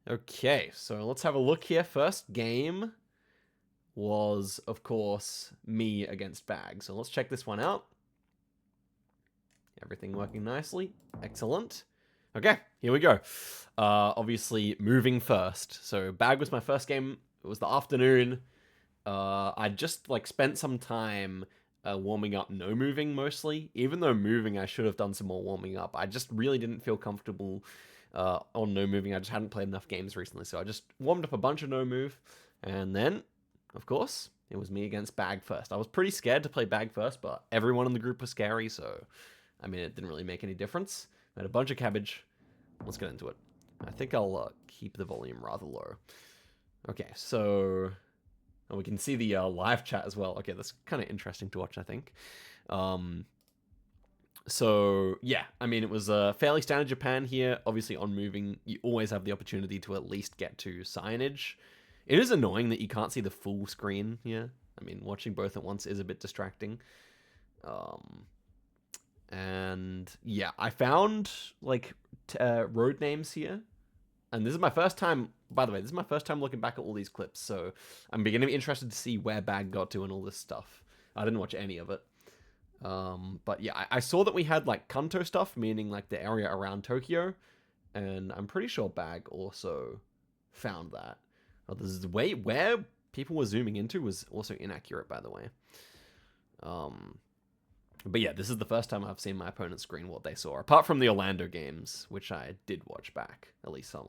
Okay, so let's have a look here. First game was, of course, me against Bag. So let's check this one out. Everything working nicely. Excellent. Okay, here we go. Obviously, moving first. So Bag was my first game. It was the afternoon. I just like spent some time warming up, no moving mostly. Even though moving, I should have done some more warming up. I just really didn't feel comfortable on no moving. I just hadn't played enough games recently, so I just warmed up a bunch of no move, and then, of course, it was me against Bag first. I was pretty scared to play Bag first, but everyone in the group was scary, so I mean, it didn't really make any difference. I had a bunch of cabbage. Let's get into it. I think I'll keep the volume rather low. Okay, so and we can see the live chat as well. Okay, that's kind of interesting to watch, I think. Um, so, yeah, I mean, it was fairly standard Japan here. Obviously, on moving, you always have the opportunity to at least get to signage. It is annoying that you can't see the full screen here. I mean, watching both at once is a bit distracting. Um, and yeah, I found like road names here, and this is my first time. By the way, this is my first time looking back at all these clips, so I'm beginning to be interested to see where Bag got to and all this stuff. I didn't watch any of it, but yeah, I saw that we had like Kanto stuff, meaning like the area around Tokyo, and I'm pretty sure Bag also found that. Oh, this is the way where people were zooming into was also inaccurate, by the way. Um, but yeah, this is the first time I've seen my opponent screen what they saw, apart from the Orlando games, which I did watch back, at least some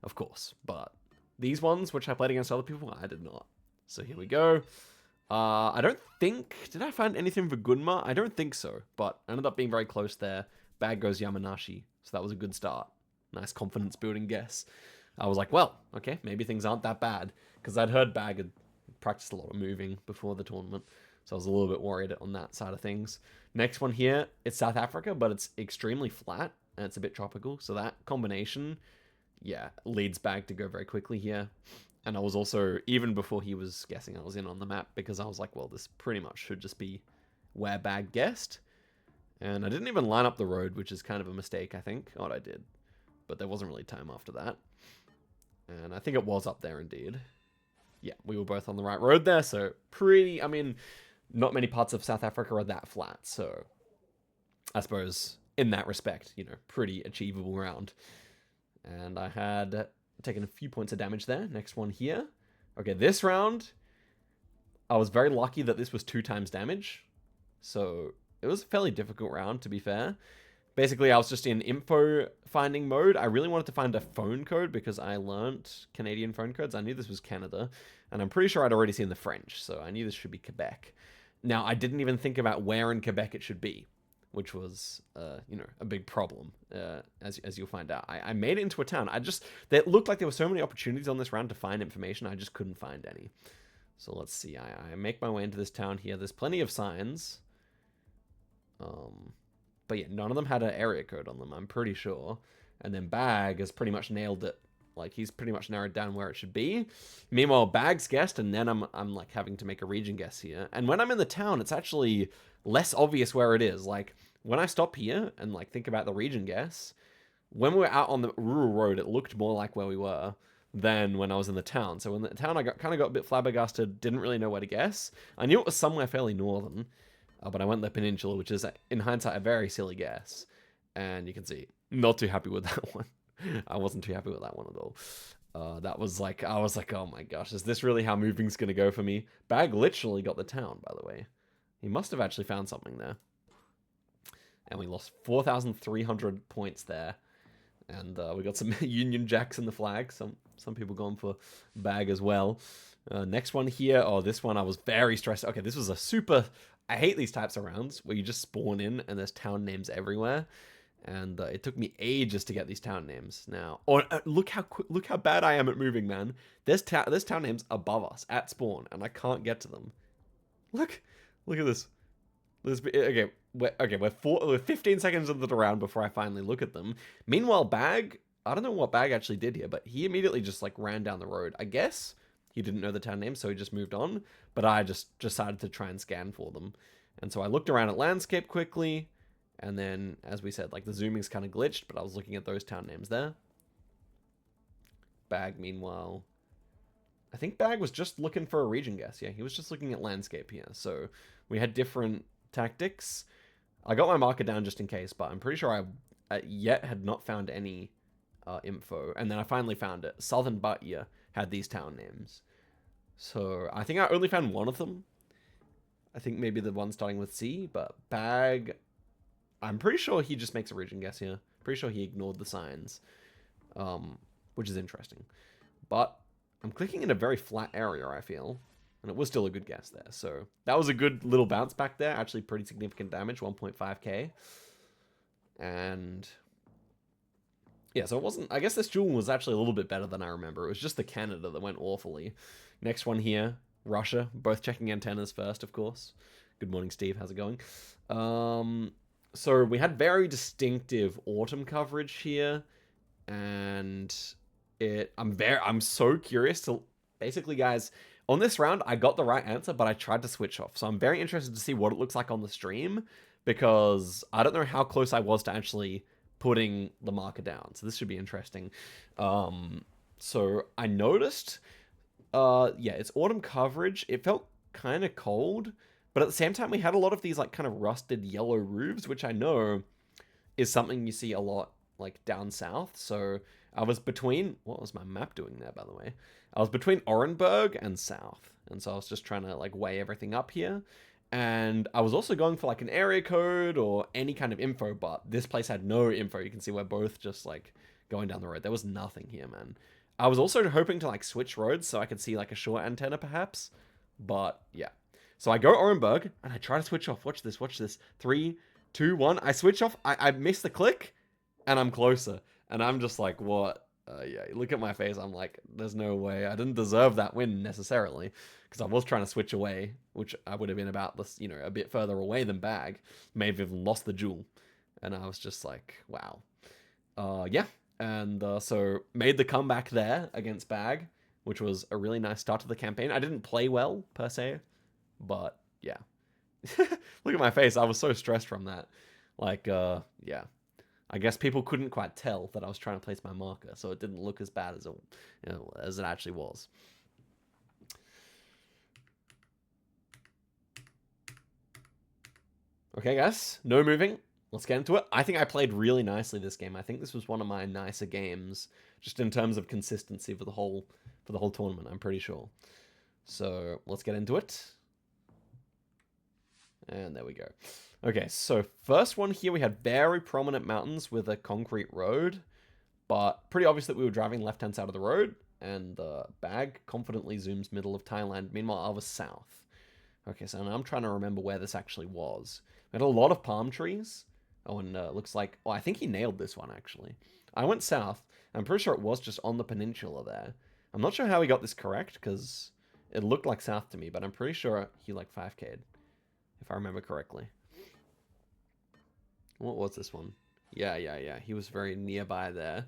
of course. But these ones, which I played against other people, I did not. So here we go. I don't think... Did I find anything for Gunma? I don't think so, but I ended up being very close there. Bag goes Yamanashi, so that was a good start. Nice confidence building guess. I was like, well, okay, maybe things aren't that bad, because I'd heard Bag had practiced a lot of moving before the tournament. So I was a little bit worried on that side of things. Next one here, it's South Africa, but it's extremely flat and it's a bit tropical. So that combination, yeah, leads Bag to go very quickly here. And I was also, even before he was guessing, I was in on the map because I was like, well, this pretty much should just be where Bag guessed. And I didn't even line up the road, which is kind of a mistake, I think. Oh, I did. But there wasn't really time after that. And I think it was up there indeed. Yeah, we were both on the right road there, so pretty, I mean, not many parts of South Africa are that flat, so I suppose in that respect, you know, pretty achievable round. And I had taken a few points of damage there. Next one here. Okay, this round, I was very lucky that this was 2 times damage, so it was a fairly difficult round, to be fair. Basically, I was just in info finding mode. I really wanted to find a phone code because I learnt Canadian phone codes. I knew this was Canada, and I'm pretty sure I'd already seen the French, so I knew this should be Quebec. Now, I didn't even think about where in Quebec it should be, which was, you know, a big problem, as you'll find out. I made it into a town. It looked like there were so many opportunities on this round to find information, I just couldn't find any. So let's see. I make my way into this town here. There's plenty of signs. But yeah, none of them had an area code on them, I'm pretty sure. And then Bag has pretty much nailed it. Like, he's pretty much narrowed down where it should be. Meanwhile, Bag's guessed, and then I'm like having to make a region guess here. And when I'm in the town, it's actually less obvious where it is. Like, when I stop here and like think about the region guess, when we were out on the rural road, it looked more like where we were than when I was in the town. So in the town, I kind of got a bit flabbergasted, didn't really know where to guess. I knew it was somewhere fairly northern, but I went the peninsula, which is, in hindsight, a very silly guess. And you can see, not too happy with that one. I wasn't too happy with that one at all. That was like, I was like, oh my gosh, is this really how moving's going to go for me? Bag literally got the town, by the way. He must have actually found something there. And we lost 4,300 points there. And we got some Union Jacks in the flag. Some people going for Bag as well. Next one here. Oh, this one I was very stressed. Okay, this was a super... I hate these types of rounds where you just spawn in and there's town names everywhere. And it took me ages to get these town names. Now, look how bad I am at moving, man. There's town names above us at spawn, and I can't get to them. Look at this. Okay, we're 15 seconds into the round before I finally look at them. Meanwhile, Bag, I don't know what Bag actually did here, but he immediately just like ran down the road. I guess he didn't know the town name, so he just moved on. But I just decided to try and scan for them. And so I looked around at landscape quickly. And then, as we said, like the zooming's kind of glitched, but I was looking at those town names there. Bag, meanwhile, I think Bag was just looking for a region guess. Yeah, he was just looking at landscape here. So we had different tactics. I got my marker down just in case, but I'm pretty sure I yet had not found any info. And then I finally found it. Southern Batia had these town names. So I think I only found one of them. I think maybe the one starting with C, but Bag, I'm pretty sure he just makes a region guess here. Pretty sure he ignored the signs, which is interesting. But I'm clicking in a very flat area, I feel. And it was still a good guess there. So that was a good little bounce back there. Actually pretty significant damage, 1.5k. And yeah, so it wasn't... I guess this duel was actually a little bit better than I remember. It was just the Canada that went awfully. Next one here, Russia. Both checking antennas first, of course. Good morning, Steve. How's it going? So we had very distinctive autumn coverage here. And I'm so curious to... Basically, guys, on this round, I got the right answer, but I tried to switch off. So I'm very interested to see what it looks like on the stream, because I don't know how close I was to actually putting the marker down. So this should be interesting. So I noticed, yeah, it's autumn coverage. It felt kind of cold, but at the same time, we had a lot of these like kind of rusted yellow roofs, which I know is something you see a lot like down south. So I was between, what was my map doing there, by the way? I was between Orenburg and south. And so I was just trying to like weigh everything up here. And I was also going for like an area code or any kind of info, but this place had no info. You can see we're both just like going down the road. There was nothing here, man. I was also hoping to like switch roads so I could see like a short antenna perhaps. But yeah. So I go Orenburg and I try to switch off. Watch this, watch this. 3, 2, 1. I switch off. I miss the click and I'm closer. And I'm just like, what? Yeah, look at my face. I'm like, there's no way. I didn't deserve that win necessarily, because I was trying to switch away, which I would have been about this, you know, a bit further away than Bag. May have even lost the duel. And I was just like, wow. Yeah. And so made the comeback there against Bag, which was a really nice start to the campaign. I didn't play well, per se, but yeah. Look at my face. I was so stressed from that. Like, yeah. I guess people couldn't quite tell that I was trying to place my marker, so it didn't look as bad as as it actually was. Okay, guys, no moving. Let's get into it. I think I played really nicely this game. I think this was one of my nicer games, just in terms of consistency for the whole tournament. I'm pretty sure. So let's get into it. And there we go. Okay, so first one here, we had very prominent mountains with a concrete road, but pretty obvious that we were driving left-hand side of the road, and the Bag confidently zooms middle of Thailand. Meanwhile, I was south. Okay, so now I'm trying to remember where this actually was. We had a lot of palm trees. Oh, and looks like... Oh, I think he nailed this one, actually. I went south. I'm pretty sure it was just on the peninsula there. I'm not sure how he got this correct, because it looked like south to me, but I'm pretty sure he, like, 5K'd, if I remember correctly. What was this one? Yeah. He was very nearby there.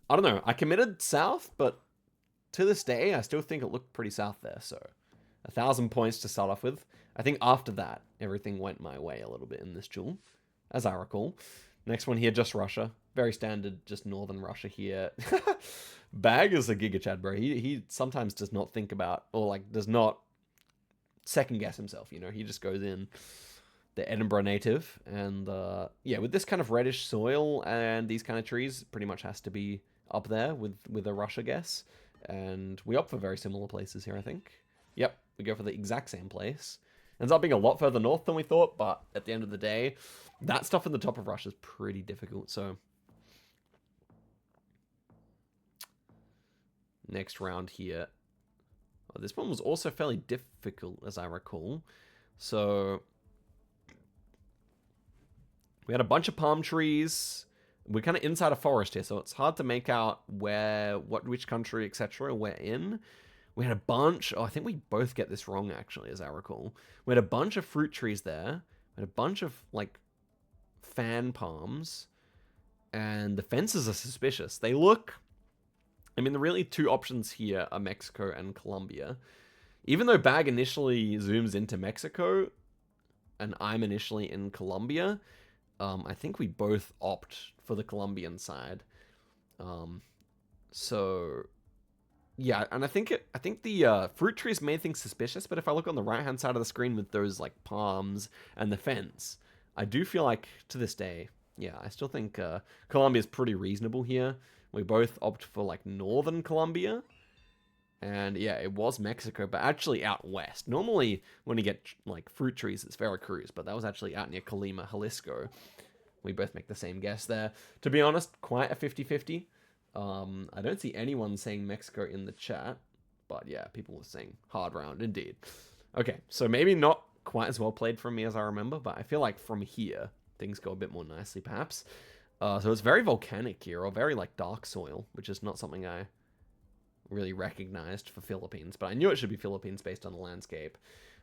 I don't know. I committed south, but to this day, I still think it looked pretty south there. So 1,000 points to start off with. I think after that, everything went my way a little bit in this duel, as I recall. Next one here, just Russia. Very standard, just northern Russia here. Bag is a Giga Chad, bro. He sometimes does not think about, or like does not second guess himself, you know? He just goes in. The Edinburgh native, and yeah, with this kind of reddish soil and these kind of trees, pretty much has to be up there with a Russia guess. And we opt for very similar places here, I think. Yep, we go for the exact same place. Ends up being a lot further north than we thought, but at the end of the day, that stuff in the top of Russia is pretty difficult. So next round here, oh, this one was also fairly difficult, as I recall. So we had a bunch of palm trees. We're kind of inside a forest here, so it's hard to make out which country, etc. we're in. We had a bunch... Oh, I think we both get this wrong, actually, as I recall. We had a bunch of fruit trees there. We had a bunch of, like, fan palms. And the fences are suspicious. They look... I mean, the really two options here are Mexico and Colombia. Even though Bag initially zooms into Mexico, and I'm initially in Colombia... I think we both opt for the Colombian side. So, Yeah, and I think the fruit trees made things suspicious, but if I look on the right-hand side of the screen with those like palms and the fence, I do feel like to this day, yeah, I still think Colombia is pretty reasonable here. We both opt for like northern Colombia, and yeah, it was Mexico, but actually out west. Normally, when you get like fruit trees, it's Veracruz, but that was actually out near Colima, Jalisco. We both make the same guess there. To be honest, quite a 50-50. I don't see anyone saying Mexico in the chat, but yeah, people were saying hard round indeed. Okay, so maybe not quite as well played from me as I remember, but I feel like from here, things go a bit more nicely, perhaps. So it's very volcanic here, or very like dark soil, which is not something I really recognized for Philippines, but I knew it should be Philippines based on the landscape.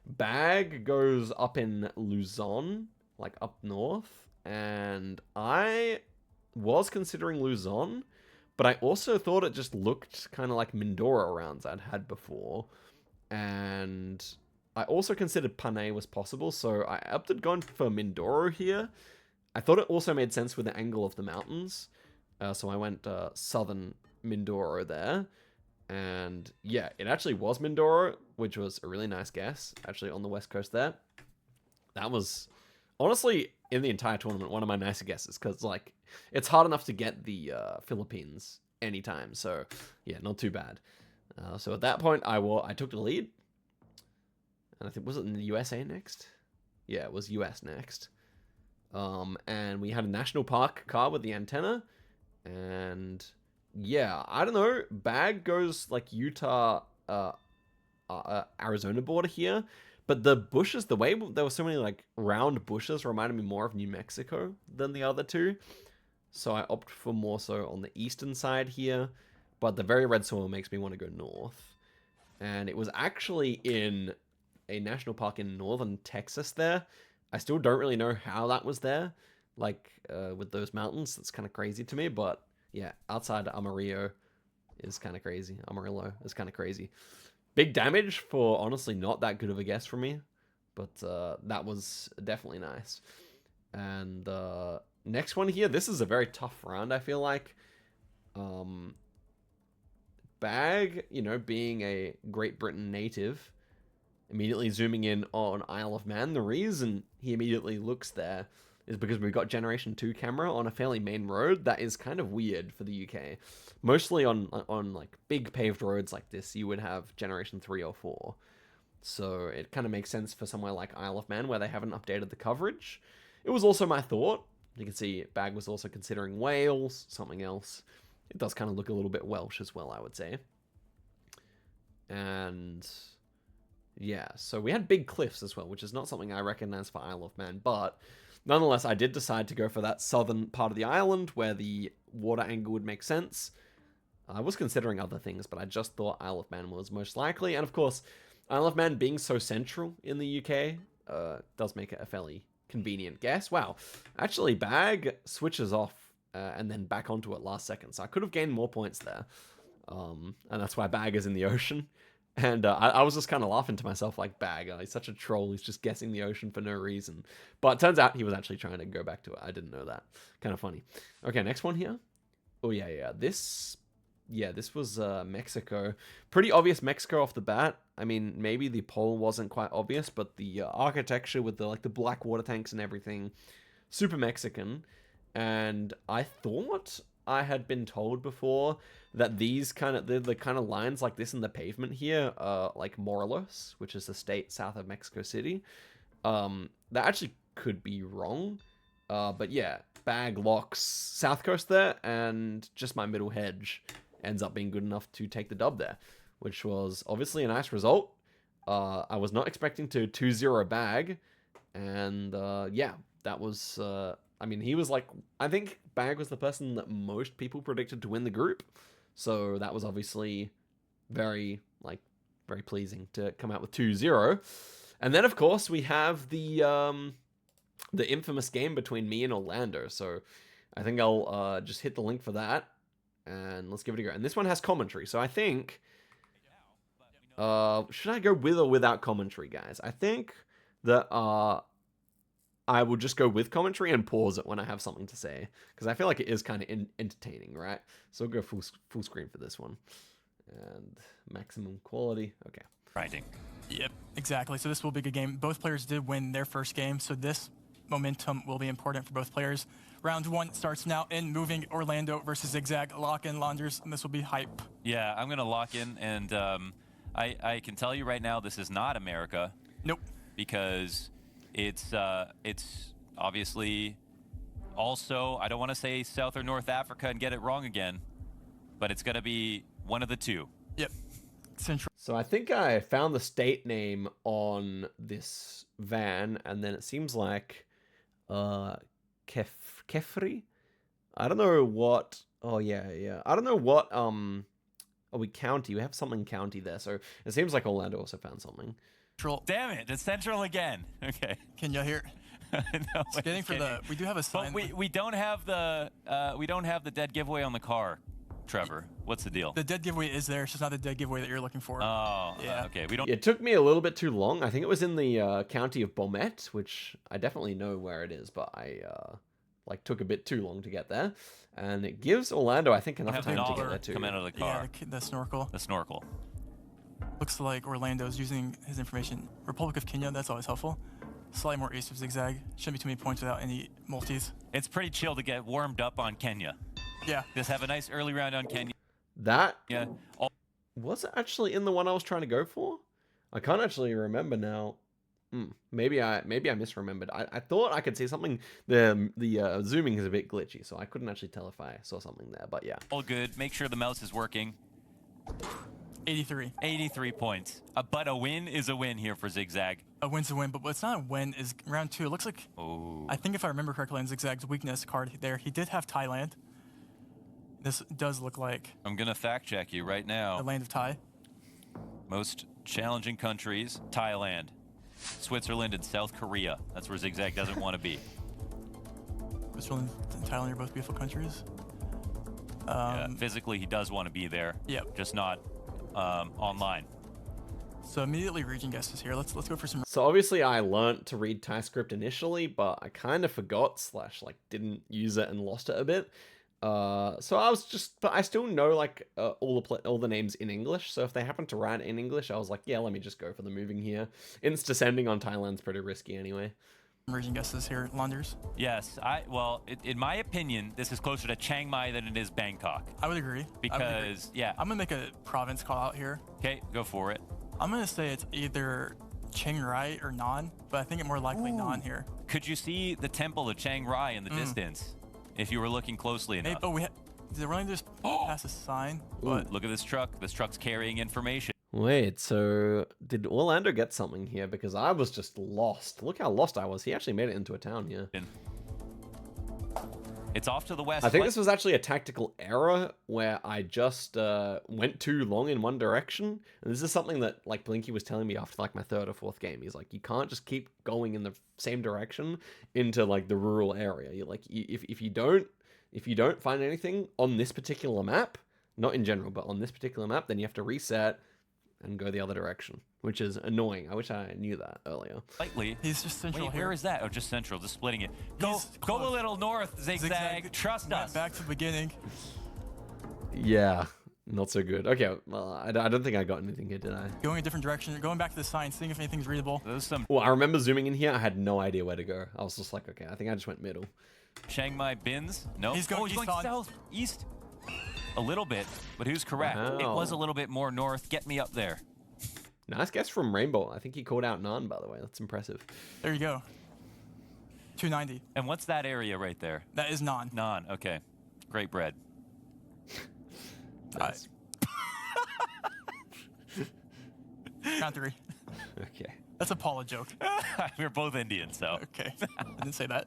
Bag goes up in Luzon, like up north, and I was considering Luzon, but I also thought it just looked kind of like Mindoro rounds I'd had before, and I also considered Panay was possible, so I opted going for Mindoro here. I thought it also made sense with the angle of the mountains, so I went southern Mindoro there. And yeah, it actually was Mindoro, which was a really nice guess, actually, on the west coast there. That was, honestly, in the entire tournament, one of my nicer guesses, because, like, it's hard enough to get the Philippines anytime, so yeah, not too bad. So at that point, I took the lead, and I think, was it in the USA next? Yeah, it was US next. And we had a national park car with the antenna, and yeah, I don't know. Bag goes like Utah, Arizona border here, but the bushes, the way there were so many like round bushes, reminded me more of New Mexico than the other two. So I opt for more so on the eastern side here, but the very red soil makes me want to go north. And it was actually in a national park in northern Texas there. I still don't really know how that was there, like with those mountains. That's kind of crazy to me, but yeah, outside Amarillo is kind of crazy. Amarillo is kind of crazy. Big damage for honestly not that good of a guess from me, but that was definitely nice. And next one here, this is a very tough round, I feel like. Bag, being a Great Britain native, immediately zooming in on Isle of Man. The reason he immediately looks there is because we've got Generation 2 camera on a fairly main road that is kind of weird for the UK. Mostly on like big paved roads like this, you would have Generation 3 or 4. So it kind of makes sense for somewhere like Isle of Man where they haven't updated the coverage. It was also my thought. You can see Bag was also considering Wales, something else. It does kind of look a little bit Welsh as well, I would say. And yeah, so we had big cliffs as well, which is not something I recognize for Isle of Man, but nonetheless, I did decide to go for that southern part of the island where the water angle would make sense. I was considering other things, but I just thought Isle of Man was most likely. And of course, Isle of Man being so central in the UK does make it a fairly convenient guess. Wow, actually, Bag switches off and then back onto it last second, so I could have gained more points there. And that's why Bag is in the ocean. And I was just kind of laughing to myself like, Bag, he's such a troll, he's just guessing the ocean for no reason. But it turns out he was actually trying to go back to it. I didn't know that. Kind of funny. Okay, next one here. Oh, yeah. This was Mexico. Pretty obvious Mexico off the bat. I mean, maybe the pole wasn't quite obvious, but the architecture with the black water tanks and everything, super Mexican. And I thought I had been told before that these the kind of lines like this in the pavement here are like Morelos, which is the state south of Mexico City. That actually could be wrong. But yeah, Bag locks South Coast there, and just my middle hedge ends up being good enough to take the dub there, which was obviously a nice result. I was not expecting to 2-0 Bag, and yeah, that was... I mean, he was like... I think Bag was the person that most people predicted to win the group, so that was obviously very pleasing to come out with 2-0. And then, of course, we have the infamous game between me and Orlando, so I think I'll just hit the link for that, and let's give it a go. And this one has commentary, so I think... should I go with or without commentary, guys? I think that I will just go with commentary and pause it when I have something to say, because I feel like it is kind of entertaining, right? So I'll go full screen for this one. And maximum quality. Okay. Grinding. Yep, exactly. So this will be a good game. Both players did win their first game, so this momentum will be important for both players. Round 1 starts now in moving Orlando versus Zigzag. Lock in, Launders, and this will be hype. Yeah, I'm going to lock in, and I can tell you right now this is not America. Nope. Because it's obviously also, I don't want to say South or North Africa and get it wrong again, but it's going to be one of the two. Yep. Central. So I think I found the state name on this van, and then it seems like Kefri. I don't know what. Oh yeah. I don't know what. Oh, we county. We have something county there, so it seems like Orlando also found something. Damn it! It's Central again. Okay. Can you hear? No, It's getting for the. We do have a sign. But we don't have the dead giveaway on the car. Trevor, what's the deal? The dead giveaway is there. It's just not the dead giveaway that you're looking for. Oh, yeah. Okay. We don't. It took me a little bit too long. I think it was in the county of Bomet, which I definitely know where it is, but I took a bit too long to get there. And it gives Orlando, I think, enough Have time the to get dollar there too. come out of the car. Yeah, the snorkel. The snorkel. Looks like Orlando's using his information. Republic of Kenya, that's always helpful. Slightly more east of Zigzag. Shouldn't be too many points without any multis. It's pretty chill to get warmed up on Kenya. Yeah. Just have a nice early round on Kenya. That Yeah. was it actually in the one I was trying to go for? I can't actually remember now. Maybe I misremembered. I thought I could see something. The zooming is a bit glitchy, so I couldn't actually tell if I saw something there. But yeah, All good. Make sure the mouse is working. 83. 83 points. But a win is a win here for Zigzag. A win's a win, but what's not a win is round 2. It looks like, Oh. I think if I remember correctly on Zigzag's weakness card there, he did have Thailand. This does look like I'm going to fact check you right the now. land of Thai. Most challenging countries, Thailand, Switzerland, and South Korea. That's where Zigzag doesn't want to be. Switzerland and Thailand are both beautiful countries. Yeah, physically, he does want to be there. Yep. Just not online. So immediately region guesses here. Let's go for some. so obviously I learnt to read Thai script initially, but I kind of forgot / didn't use it and lost it a bit. So I was but I still know all the names in English. So if they happen to write in English, I was like, yeah, let me just go for the moving here. Insta sending on Thailand's pretty risky anyway. Region guesses here, Launders. Yes, in my opinion, this is closer to Chiang Mai than it is Bangkok. I would agree. Because, yeah. I'm gonna make a province call out here. Okay, go for it. I'm gonna say it's either Chiang Rai or Nan, but I think it more likely Nan here. Could you see the temple of Chiang Rai in the distance if you were looking closely enough? Maybe, did it really just pass a sign? But Look at this truck. This truck's carrying information. Wait, so did Orlando get something here? Because I was just lost. Look how lost I was. He actually made it into a town here. It's off to the west. I think this was actually a tactical error where I just went too long in one direction. And this is something that Blinky was telling me after my third or fourth game. He's like, you can't just keep going in the same direction into the rural area. You're if you don't find anything on this particular map, not in general, but on this particular map, then you have to reset and go the other direction, which is annoying. I wish I knew that earlier. Slightly. he's just central Wait, here. where is that? Oh, just central. Just splitting it. Go He's a close. little north, Zigzag. Trust Went us. back to the beginning. Yeah, not so good. Okay, well, I don't think I got anything here, did I? Going a different direction. Going back to the sign, seeing if anything's readable. There's some Well, I remember zooming in here. I had no idea where to go. I was just like, okay, I think I just went middle. Chiang Mai bins. No. He's going east on. south, east. A little bit, but who's correct? It Wow. was a little bit more north. Get me up there. Nice guess from Rainbow. I think he called out Nan, by the way. That's impressive. There you go. 290. And what's that area right there? That is Nan. Nan. Okay. Great bread. Nice. Round 3. Okay. That's a Paula joke. We're both Indian, so. Okay. I didn't say that.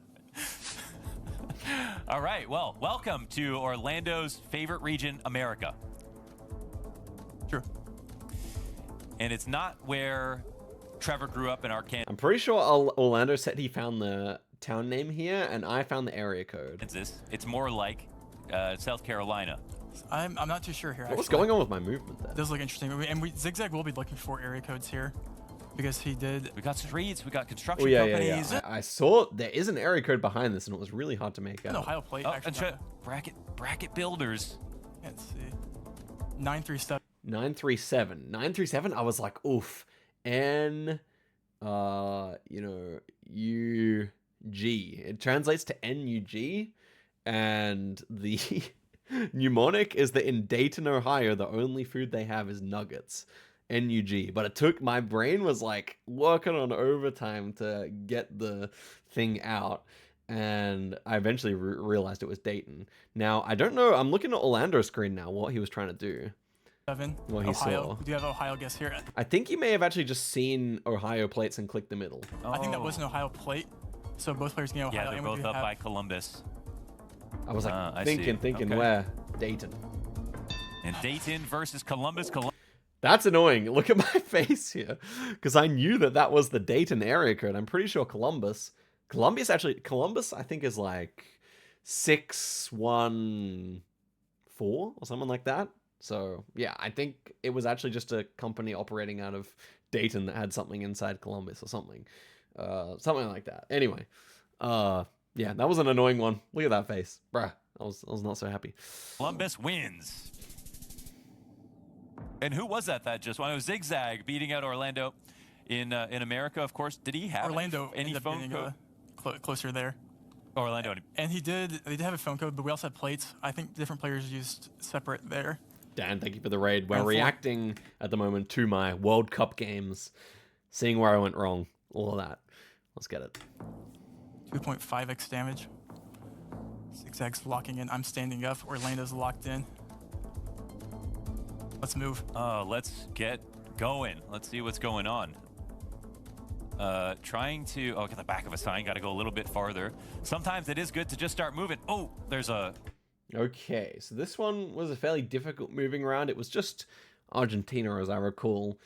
All right. Well, welcome to Orlando's favorite region, America. True. And it's not where Trevor grew up in Arkansas. I'm pretty sure Orlando said he found the town name here, and I found the area code. It's more like South Carolina. I'm not too sure here. What's actually. going on with my movement It there? does look interesting. And Zigzag will be looking for area codes here because he did. We got streets. We got Oh, construction yeah. companies. I saw there is an area code behind this, and it was really hard to make out. An Ohio plate, Oh, actually. and bracket builders. Can't see. 937. 937. 937, I was like, oof. N, UG. It translates to NUG. And the mnemonic is that in Dayton, Ohio, the only food they have is nuggets. NUG. But it took, my brain was like working on overtime to get the thing out. And I eventually realized it was Dayton. Now, I don't know. I'm looking at Orlando's screen now, what he was trying to do. 7. What he Ohio. saw. We do have Ohio guess here. I think he may have actually just seen Ohio plates and clicked the middle. I think that was an Ohio plate. So both players get Ohio. Yeah, they're and we both do up have by Columbus. I was like I thinking see. Okay. where? Dayton. And Dayton versus Columbus. That's annoying. Look at my face here. Because I knew that was the Dayton area code. I'm pretty sure Columbus, I think is like 614 or something like that. So yeah, I think it was actually just a company operating out of Dayton that had something inside Columbus or something. Something like that. Anyway, yeah, that was an annoying one. Look at that face. Bruh, I was not so happy. Columbus wins. And who was that just won? It was Zigzag beating out Orlando in America, of course. Did he have Orlando any ended up phone getting, code? Closer there. Orlando. And they did have a phone code, but we also had plates. I think different players used separate there. Dan, thank you for the raid. We're Round 4. reacting at the moment to my World Cup games, seeing where I went wrong, all of that. Let's get it. 2.5x damage. Zigzag's locking in. I'm standing up. Orlando's locked in. Let's move. Let's get going. Let's see what's going on. Trying to get the back of a sign. Got to go a little bit farther. Sometimes it is good to just start moving. Oh, there's a. Okay, so this one was a fairly difficult moving round. It was just Argentina, as I recall.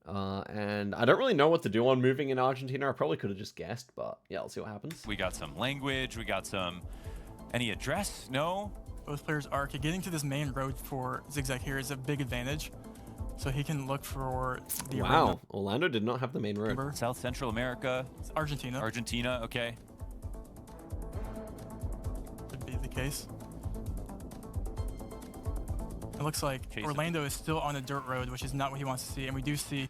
And I don't really know what to do on moving in Argentina. I probably could have just guessed, but yeah, let's see what happens. We got some language. We got some. Any address? No. Both players are getting to this main road for Zigzag here is a big advantage. So he can look for the Wow, Orlando did not have the main road. number. South Central America. It's Argentina. Argentina. Okay. Could be the case. It looks like Chase it. Orlando is still on a dirt road, which is not what he wants to see. And we do see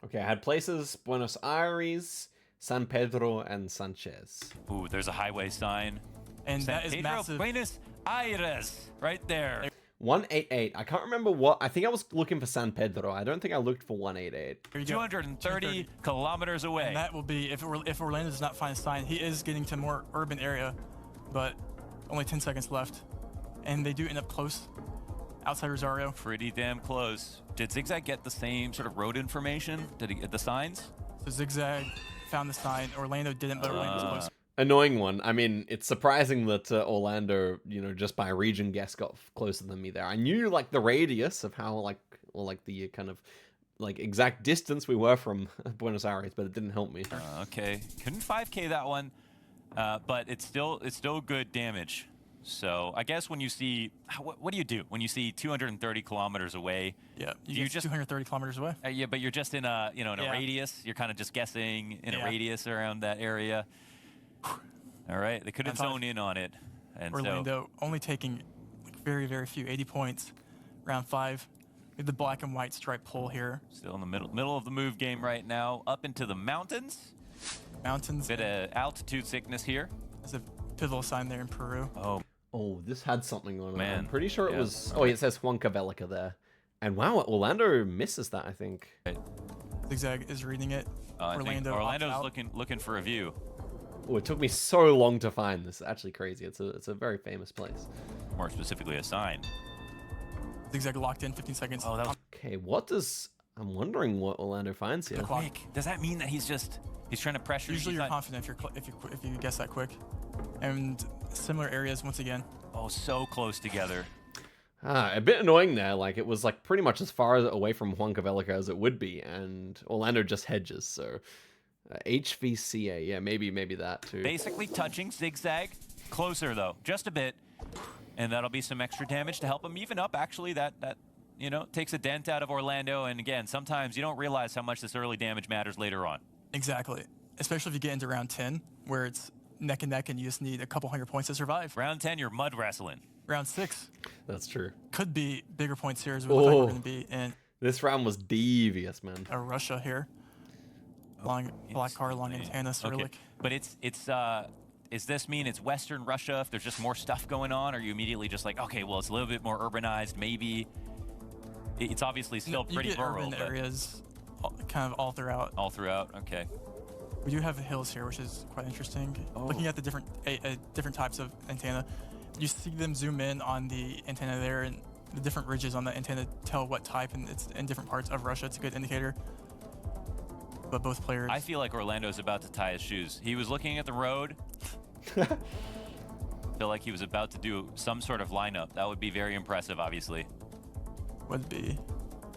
Okay, I had places Buenos Aires, San Pedro, and Sanchez. Ooh, there's a highway sign. and San that is Pedro, massive. Buenos Aires, right there. 188. I can't remember what. I think I was looking for San Pedro. I don't think I looked for 188. Here you go. 230 kilometers away. And that will be, if Orlando does not find a sign, he is getting to more urban area, but only 10 seconds left. And they do end up close outside Rosario. Pretty damn close. Did Zigzag get the same sort of road information? Did he get the signs? So Zigzag found the sign. Orlando didn't, but Orlando's close. Annoying one. I mean, it's surprising that Orlando, just by region guess, got closer than me there. I knew like the radius of how or the kind of exact distance we were from Buenos Aires, but it didn't help me. Okay, couldn't 5K that one, but it's still good damage. So I guess when you see, what do you do when you see 230 kilometers away? Yeah, You you just- 230 kilometers away. Yeah, but you're just in a in a Yeah. radius. You're kind of just guessing in a Yeah. radius around that area. All right, they couldn't Round five. zone in on it, and so Orlando only taking very, very few, 80 points. Round 5. We have the black and white stripe pull here. still in the middle of the move game right now. Up into the mountains. Mountains. Bit of altitude sickness here. There's a pivotal sign there in Peru. Oh, Oh, this had something on it. Man. I'm pretty sure it Yeah. was. Oh, it says Huancavelica there. And wow, Orlando misses that, I think. Zigzag is reading it. I think Orlando opts Orlando's out. looking for a view. Oh, it took me so long to find this. It's actually crazy. It's a very famous place. More specifically, a sign. Zigzag locked in 15 seconds. Oh, that was Okay, I'm wondering what Orlando finds here. clock. quick. Does that mean that he's trying to pressure? Usually he's you're not- confident if you guess that quick. And similar areas once again. Oh, so close together. A bit annoying there. It was pretty much as far away from Huancavelica as it would be, and Orlando just hedges. So HVCA, yeah, maybe that too. Basically touching Zigzag. Closer though, just a bit, and that'll be some extra damage to help him even up. Actually, that takes a dent out of Orlando. And again, sometimes you don't realize how much this early damage matters later on. Exactly. Especially if you get into round 10, where it's neck and neck and you just need a couple hundred points to survive. Round 10, you're mud wrestling. Round 6 That's true. could be bigger points here as we look like we're Oh. going to be in. This round was devious, man. Russia here. Long black car, long antenna, Cyrillic. Okay. But does this mean it's Western Russia if there's just more stuff going on? Or are you immediately just like, okay, well, it's a little bit more urbanized, maybe? It's obviously still You pretty get rural, urban but areas kind of all throughout. all throughout. Okay. We do have the hills here, which is quite interesting. Oh. Looking at the different types of antenna, you see them zoom in on the antenna there, and the different ridges on the antenna tell what type, and it's in different parts of Russia. It's a good indicator. But both players. I feel like Orlando's about to tie his shoes. He was looking at the road. Feel like he was about to do some sort of lineup. That would be very impressive, obviously. Would be.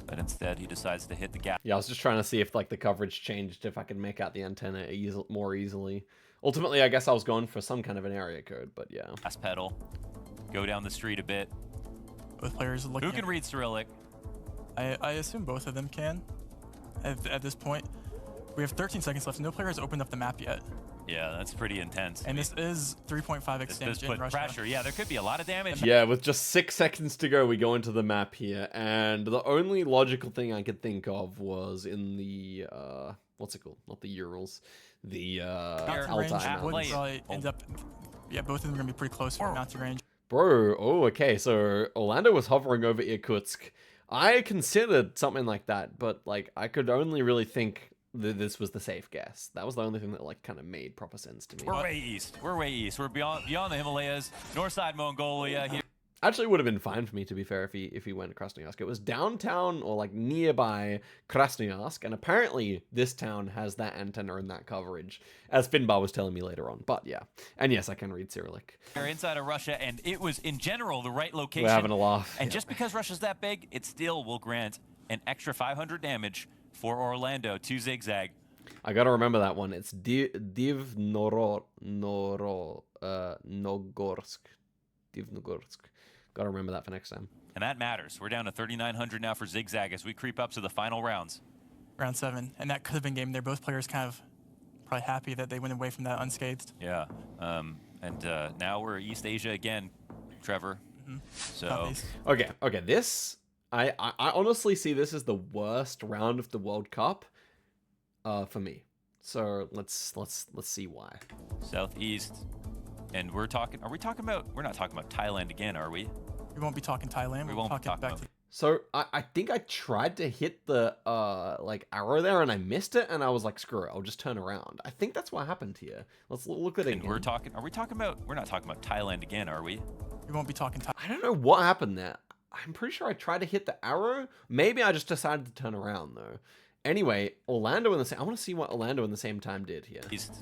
But instead, he decides to hit the gas Yeah, I was just trying to see if like the coverage changed, if I could make out the antenna more easily. Ultimately, I guess I was going for some kind of an area code, but yeah. pedal. Go down the street a bit. Both players looking. Who can read Cyrillic? I assume both of them can. At this point, we have 13 seconds left. No player has opened up the map yet, Yeah, that's pretty intense. and this is 3.5 This extent does in put Russia. pressure. Yeah, there could be a lot of damage. Yeah, with just 6 seconds to go, we go into the map here, and the only logical thing I could think of was in the what's it called? Not the Urals, the Mountain Altai range Mountains. would Mountains. probably end up. Yeah, both of them are gonna be pretty close for mountain range. Bro, oh, okay, so Orlando was hovering over Irkutsk. I considered something like that, but like I could only really think that this was the safe guess. That was the only thing that like kind of made proper sense to me. We're way east. We're way east. We're beyond the Himalayas, north side Mongolia. Here. Actually, would have been fine for me, to be fair, if he went to Krasnoyarsk. It was downtown or like nearby Krasnoyarsk, and apparently this town has that antenna and that coverage, as Finbar was telling me later on. But yeah, and yes, I can read Cyrillic. We're inside of Russia, and it was in general the right location. We're having a laugh. And just because Russia's that big, it still will grant an extra 500 damage for Orlando to Zigzag. I gotta remember that one. It's Divnogorsk. Divnogorsk. Gotta remember that for next time. And that matters. We're down to 3,900 now for Zigzag as we creep up to the final rounds. Round 7, and that could have been game there. Both players kind of probably happy that they went away from that unscathed. Yeah. Now we're East Asia again, Trevor. So Southeast. Okay. This I honestly see this as the worst round of the World Cup, for me. So let's see why. Southeast. And we're talking. Are we talking about? We're not talking about Thailand again, are we? We won't be talking Thailand. We We'll won't be talk talking back about- to So I think I tried to hit the like arrow there and I missed it, and I was like, screw it, I'll just turn around. I think that's what happened here. Let's look at it And again. we're talking. Are we talking about? We're not talking about Thailand again, are we? We won't be talking Thailand. I don't know what happened there. I'm pretty sure I tried to hit the arrow. Maybe I just decided to turn around though. Anyway, Orlando in the same. I want to see what Orlando in the same time did here. East.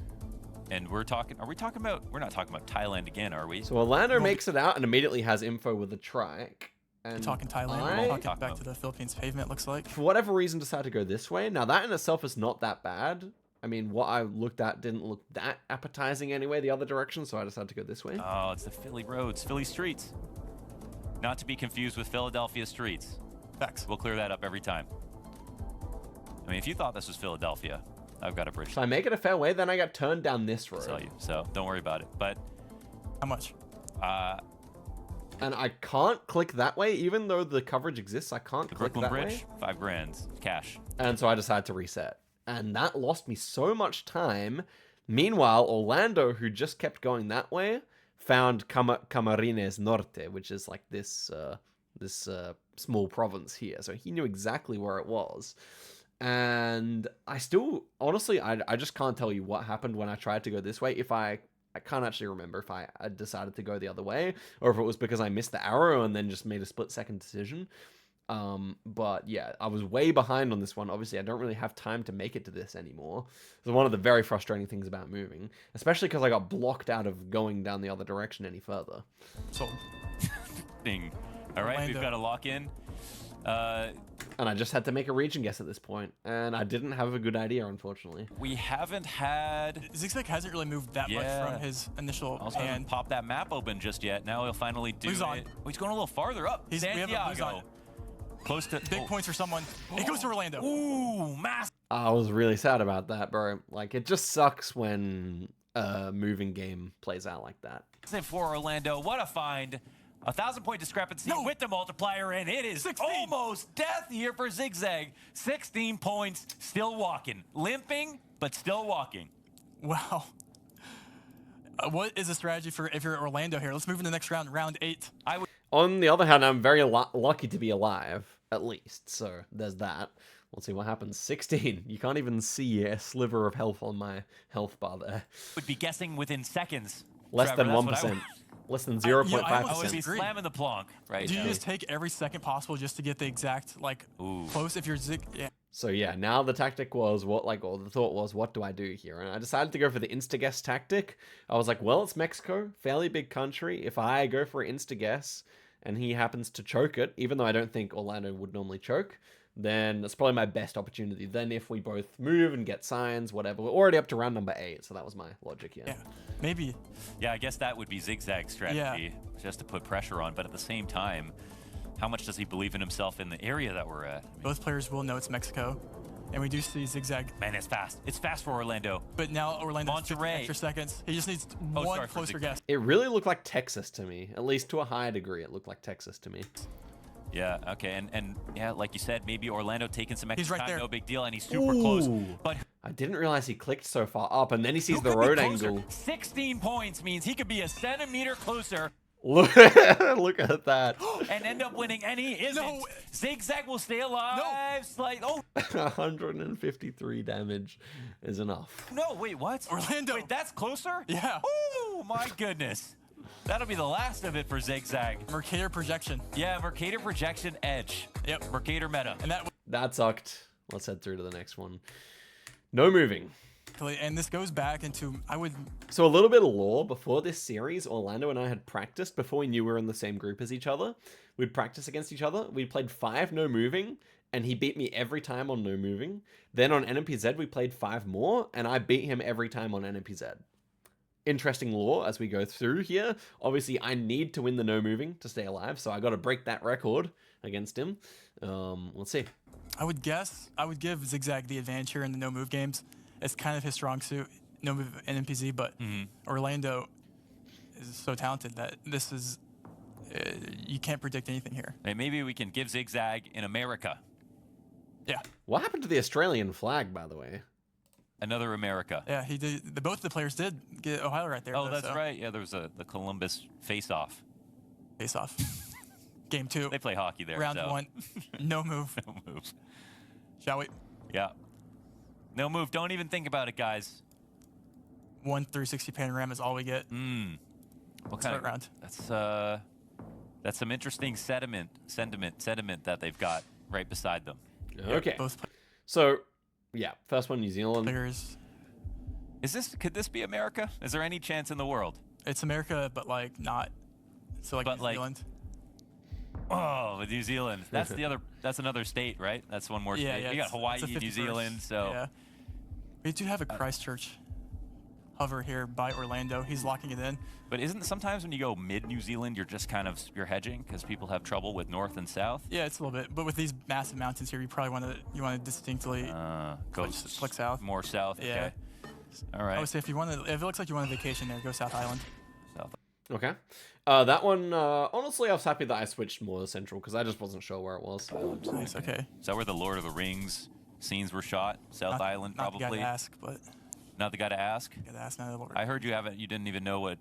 And we're talking. Are we talking about? We're not talking about Thailand again, are we? So Orlando makes it out and immediately has info with the trike. And Talking Thailand. I, We'll talk talk back about- to the Philippines pavement. Looks like. for whatever reason, decided to go this way. Now that in itself is not that bad. I mean, what I looked at didn't look that appetizing anyway, the other direction, so I decided to go this way. Oh, it's the Philly roads, Philly streets. Not to be confused with Philadelphia streets. Facts. We'll clear that up every time. I mean, if you thought this was Philadelphia, I've got a bridge If to I make it a fair way, then I got turned down this road. tell you, so don't worry about it. But How much? And I can't click that way, even though the coverage exists, I can't the click Brooklyn that Bridge, way. $5,000 cash. And so I decided to reset. And that lost me so much time. Meanwhile, Orlando, who just kept going that way, found Camarines Norte, which is like this small province here. So he knew exactly where it was. And I still, honestly, I just can't tell you what happened when I tried to go this way. If I can't actually remember if I decided to go the other way, or if it was because I missed the arrow and then just made a split-second decision. But yeah, I was way behind on this one. Obviously, I don't really have time to make it to this anymore. It's one of the very frustrating things about moving, especially because I got blocked out of going down the other direction any further. Sold. Thing. All right, we've Orlando. got to lock in. And I just had to make a region guess at this point, and I didn't have a good idea, unfortunately. We haven't had. Zigzag hasn't really moved that much Yeah. from his initial Also, haven't pan. popped that map open just yet. Now he'll finally do Luzon. it. Oh, he's going a little farther up. We have a Santiago. Luzon. Close to Big points for someone. It goes to Orlando. Ooh, mass. I was really sad about that, bro. Like, it just sucks when a moving game plays out like that. For Orlando, what a find. 1,000-point discrepancy No. with the multiplier, and it is 16. almost death here for Zigzag. 16 points, still walking. Limping, but still walking. Wow. What is the strategy for if you're Orlando here? Let's move into the next round, round 8. I would On the other hand, I'm very lucky to be alive, at least. So there's that. We'll see what happens. 16. You can't even see a sliver of health on my health bar there. be guessing within seconds. Less Trevor, than that's what I 1%. would- Less than I would 0.5%. be Agree. slamming the plonk right Do you now. just take every second possible just to get the exact, like, Ooh. close if you're Yeah. So yeah, now the tactic was or the thought was, what do I do here? And I decided to go for the insta-guess tactic. I was like, well, it's Mexico, fairly big country. If I go for an insta-guess and he happens to choke it, even though I don't think Orlando would normally choke, then that's probably my best opportunity. Then if we both move and get signs, whatever, we're already up to round number 8, so that was my logic here. Yeah. Maybe. Yeah, I guess that would be Zigzag's strategy, just to put pressure on. But at the same time, how much does he believe in himself in the area that we're at? Both players will know it's Mexico. And we do see Zigzag. Man, it's fast. It's fast for Orlando. But now Orlando's 50 Monterrey. extra seconds. He just needs Oh, one sorry for closer Zigzag. guess. It really looked like Texas to me, at least to a high degree. It looked like Texas to me. Yeah, okay. And yeah, like you said, maybe Orlando taking some extra He's right time, there. no big deal, and he's super close. Ooh. But I didn't realize he clicked so far up, and then he sees who the could be road closer? angle. 16 points means he could be a centimeter closer Look at that. and end up winning, and he isn't. No. Zigzag will stay alive. Oh, 153 damage is enough. no, wait, what? Orlando. Wait, that's closer? Yeah. Oh, my goodness. That'll be the last of it for Zigzag. Mercator projection. Yeah, Mercator projection edge. Yep. Mercator meta. And that That sucked. Let's head through to the next one. No moving. and this goes back into So a little bit of lore. Before this series, Orlando and I had practiced before we knew we were in the same group as each other. We'd practice against each other. We played 5 no moving, and he beat me every time on no moving. Then on NMPZ, we played 5 more, and I beat him every time on NMPZ. Interesting lore as we go through here. Obviously, I need to win the no moving to stay alive, so I got to break that record against him. Let's see. I would give Zigzag the advantage here in the no move games. It's kind of his strong suit, no move and NPZ, but Orlando is so talented that this is you can't predict anything here. Hey, maybe we can give Zigzag in America. Yeah, What happened to the Australian flag, by the way? Another America. yeah, he did. Both of the players did get Ohio right there. Oh, though, that's so right. Yeah, there was the Columbus face-off. Face off. Game 2, They play hockey there. round so. 1, no move. No move. Shall we? Yeah. No move. Don't even think about it, guys. 1 through 60 panorama is all we get. What Start round. That's some interesting sentiment that they've got right beside them. Okay. Both So, yeah, first one, New Zealand. players. Could this be America? Is there any chance in the world? It's America, but like not. So like But, New like, Zealand. Oh, with New Zealand. That's another state, right? That's one more Yeah, state. yeah. You got it's Hawaii, the New 51st. Zealand, so Yeah. We do have a Christchurch hover here by Orlando. He's locking it in. but isn't sometimes when you go mid New Zealand, you're just kind of hedging because people have trouble with north and south? Yeah, it's a little bit. But with these massive mountains here, you probably want to distinctly. Go Flick south. More south. Yeah. Okay. All I right. would say if it looks like you want a vacation there, go South Island. South. Okay. That one, honestly, I was happy that I switched more to Central because I just wasn't sure where it was. Nice. Okay. Is that where the Lord of the Rings scenes were shot? South Not- Island, not the guy probably. to ask, but Not the guy to ask. gotta ask now. I heard you didn't even know what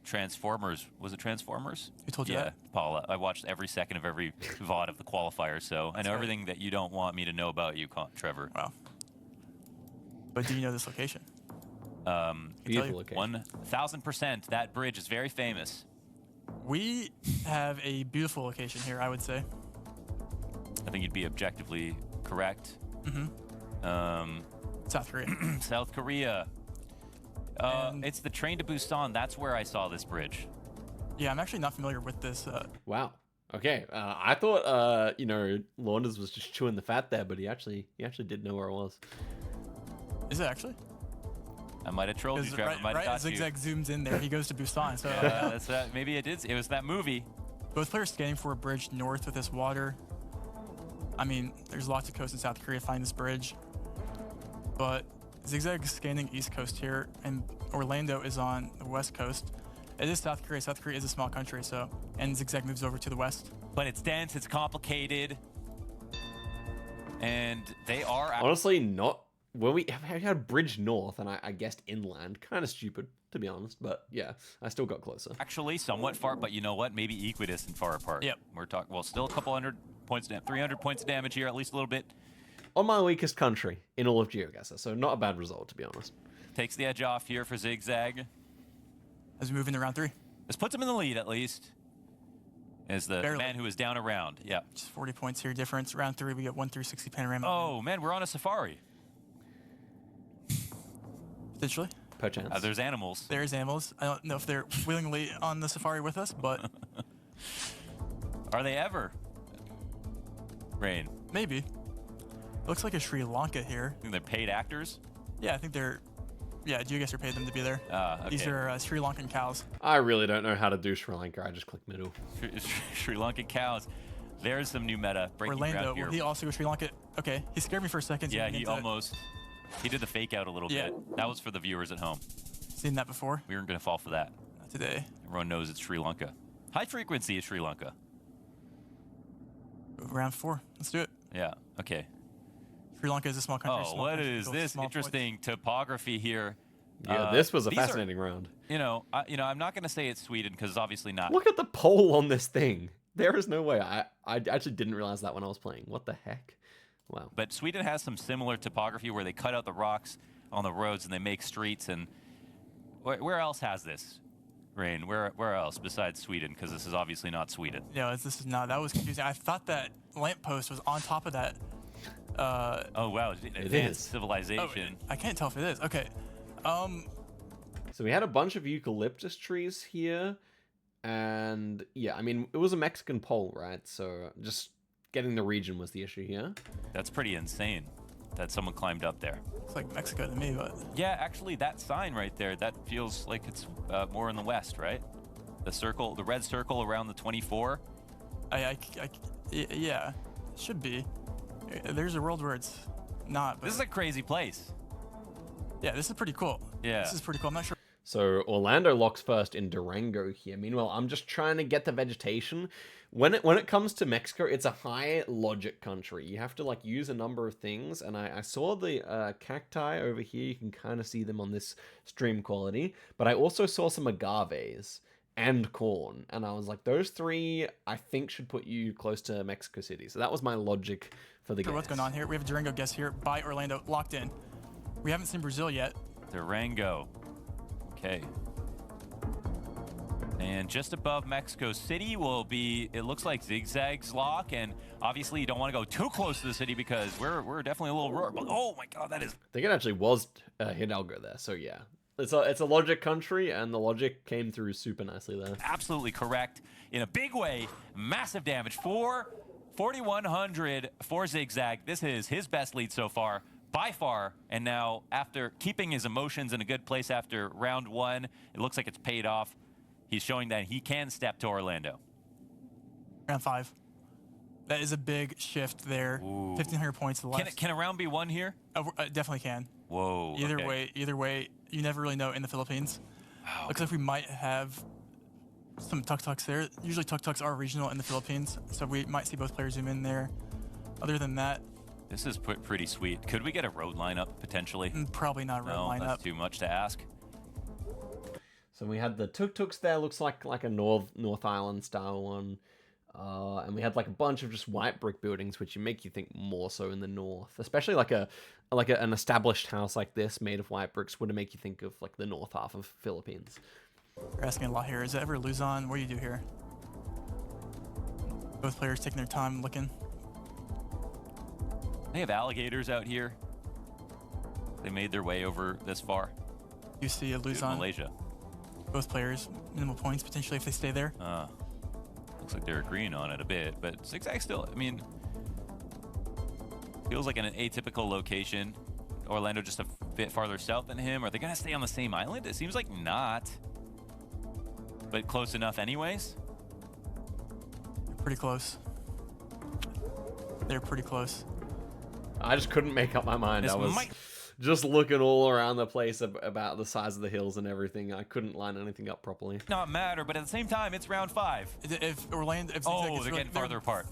Transformers was. It Transformers? Who told you Yeah, that? Paul. I watched every second of every VOD of the qualifier, so I know right. everything that you don't want me to know about you, Trevor. Wow. But do you know this location? Beautiful location. 1,000%. That bridge is very famous. We have a beautiful location here, I would say. I think you'd be objectively correct. South Korea. South Korea. And- It's the train to Busan. That's where I saw this bridge. Yeah, I'm actually not familiar with this. Wow. Okay. I thought, Launders was just chewing the fat there, but he actually did know where it was. Is it actually? I might have trolled you, Because Trevor. Might right have as got you. Zigzag zooms in there, he goes to Busan. So Yeah, that's that. Maybe it did. It was that movie. both players scanning for a bridge north with this water. I mean, there's lots of coast in South Korea find this bridge. But Zigzag scanning east coast here, and Orlando is on the west coast. It is South Korea. South Korea is a small country, so and Zigzag moves over to the west. But it's dense, it's complicated, and they are Honestly, not. Well, we had bridge north, and I guessed inland. Kind of stupid, to be honest. But yeah, I still got closer. actually somewhat far, but you know what? Maybe equidistant far apart. Yep. We're talking, well, still a couple hundred points, 300 points of damage here, at least a little bit. On my weakest country in all of GeoGuessr, so not a bad result, to be honest. Takes the edge off here for Zigzag. As we move into round 3. This puts him in the lead, at least. As the Barely. man who is down around. Yeah. Just 40 points here difference. Round 3, we get 1 through 60 panorama. Oh, man, we're on a safari. Potentially. Perchance. There's animals. There's animals. I don't know if they're willingly on the safari with us, but Are they ever? Rain. maybe. Looks like a Sri Lanka here. I think they're paid actors. Yeah, I think they're... Yeah, GeoGuessr paid them to be there. Okay. These are Sri Lankan cows. I really don't know how to do Sri Lanka. I just click middle. Sri Lankan cows. There's some new meta breaking Orlando, ground here. will he also go Sri Lanka? Okay, he scared me for a second. Yeah, zooming he into- almost... He did the fake out a little Yeah. bit. That was for the viewers at home. Seen that before. We weren't going to fall for that. Not today. Everyone knows it's Sri Lanka. High frequency is Sri Lanka. Round 4. Let's do it. Yeah, okay. Sri Lanka is a small country. Oh, small what country, is goes this small interesting topography here? Yeah, this was a these are- fascinating round. You know, I'm not going to say it's Sweden because it's obviously not. Look at the pole on this thing. There is no way. I actually didn't realize that when I was playing. What the heck? Wow. But Sweden has some similar topography where they cut out the rocks on the roads and they make streets. And where else has this? Rain, where else besides Sweden? Because this is obviously not Sweden. Yeah, this is not. That was confusing. I thought that lamppost was on top of that. Oh, wow. Advanced is. civilization. I can't tell if it is. Okay. So we had a bunch of eucalyptus trees here. And yeah, I mean, it was a Mexican pole, right? So just getting the region was the issue here. That's pretty insane that someone climbed up there. Looks like Mexico to me, but Yeah, actually, that sign right there, that feels like it's more in the west, right? The circle, the red circle around the 24. yeah, it should be. There's a world where it's not. But This is a crazy place. yeah, this is pretty cool. Yeah. This is pretty cool. I'm not sure. So Orlando locks first in Durango here. Meanwhile, I'm just trying to get the vegetation. When it comes to Mexico, it's a high logic country. You have to like use a number of things, and I saw the cacti over here. You can kind of see them on this stream quality, but I also saw some agaves and corn, and I was like, those three I think should put you close to Mexico City. So that was my logic for the Sure guess. what's going on here? We have a Durango guess here by Orlando, locked in. We haven't seen Brazil yet. Durango. Okay. And just above Mexico City will be, it looks like Zigzag's lock, and obviously you don't want to go too close to the city because we're definitely a little rural. But oh my god, that is I think it actually was Hidalgo there. So yeah, it's a logic country, and the logic came through super nicely there. absolutely correct in a big way. Massive damage for 4,100 for Zigzag. This is his best lead so far, by far. And now, after keeping his emotions in a good place after round 1, it looks like it's paid off. He's showing that he can step to Orlando. Round 5. That is a big shift there. 1,500 points to the left. Can a round be won here? Definitely can. Whoa. Either okay. way, you never really know in the Philippines. Wow. Looks like we might have some tuk-tuks there. Usually tuk-tuks are regional in the Philippines, so we might see both players zoom in there. Other than that, This is pretty sweet. Could we get a road lineup potentially? probably not a road No, lineup. that's too much to ask. So we had the tuk-tuks there, looks like a North Island style one. And we had like a bunch of just white brick buildings, which make you think more so in the north, especially like an established house like this made of white bricks would make you think of like the north half of Philippines. We're asking a lot here. Is it ever Luzon? What do you do here? Both players taking their time looking. They have alligators out here. They made their way over this far You see a to Luzon. Malaysia. Both players, minimal points potentially if they stay there. Looks like they're agreeing on it a bit, but Zigzag still, I mean, feels like an atypical location. Orlando just a bit farther south than him. Are they going to stay on the same island? It seems like not, but close enough anyways. Pretty close. They're pretty close. I just couldn't make up my mind. This I was might- just looking all around the place about the size of the hills and everything. I couldn't line anything up properly. Not matter, but at the same time, it's round 5. If Orlando, if Oh, Zigzag gets they're really- getting farther apart.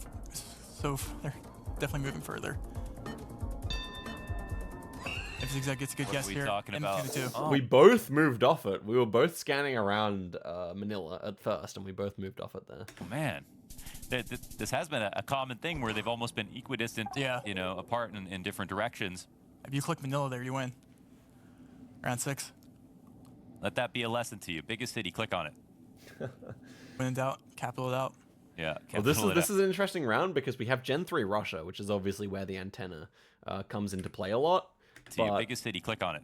So they're definitely moving further. If Zigzag gets a good What guess are we here, talking in about? between the two. Oh. We both moved off it. We were both scanning around Manila at first, and we both moved off it there. Oh, man. This has been a common thing where they've almost been equidistant, Yeah. you know, apart in different directions. If you click Manila there, you win. Round 6. Let that be a lesson to you. Biggest city, click on it. When in doubt, capital it out. Yeah. Well, this capital it is out. an interesting round because we have Gen 3 Russia, which is obviously where the antenna comes into play a lot. See your But biggest city, click on it.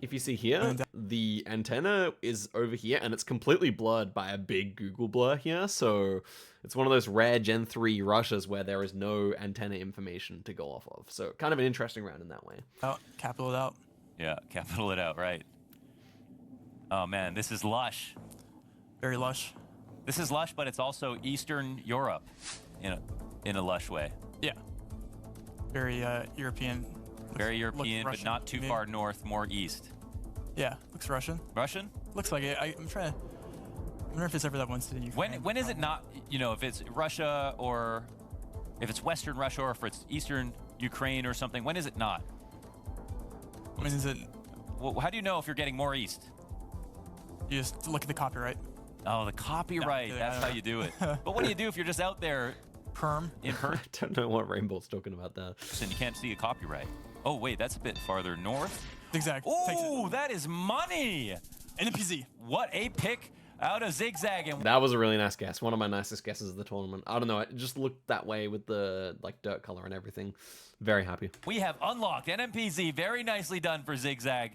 if you see here, And- the antenna is over here, and it's completely blurred by a big Google blur here. So it's one of those rare Gen 3 Russias where there is no antenna information to go off of. So kind of an interesting round in that way. Out, capital it out. Yeah, capital it out, right. Oh, man, this is lush. Very lush. This is lush, but it's also Eastern Europe in a lush way. Yeah. Very European. Very Looks European, but Russian not to too me. far north, more east. Yeah, looks Russian. Russian? Looks like it. I'm trying to. I wonder if it's ever that one city in Ukraine. When is it not, you know, if it's Russia or if it's Western Russia or if it's Eastern Ukraine or something, when is it not? When is it? Well, how do you know if you're getting more east? You just look at the copyright. Oh, the copyright. Yeah, That's I how know. you do it. But what do you do if you're just out there Perm. in I don't know what Rainbow's talking about there. person? You can't see a copyright. Oh, wait, that's a bit farther north. Zigzag. Takes it. Ooh, that is money. NPZ. What a pick out of Zigzag. And That was a really nice guess. One of my nicest guesses of the tournament. I don't know. It just looked that way with the like dirt color and everything. Very happy. we have unlocked NMPZ. Very nicely done for Zigzag.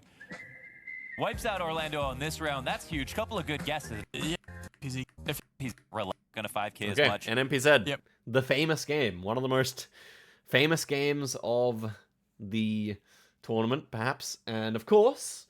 Wipes out Orlando on this round. That's huge. Couple of good guesses. NPZ. If He's gonna 5K Okay, as much. NMPZ. Yep. The famous game. One of the most famous games of the tournament, perhaps. And of course,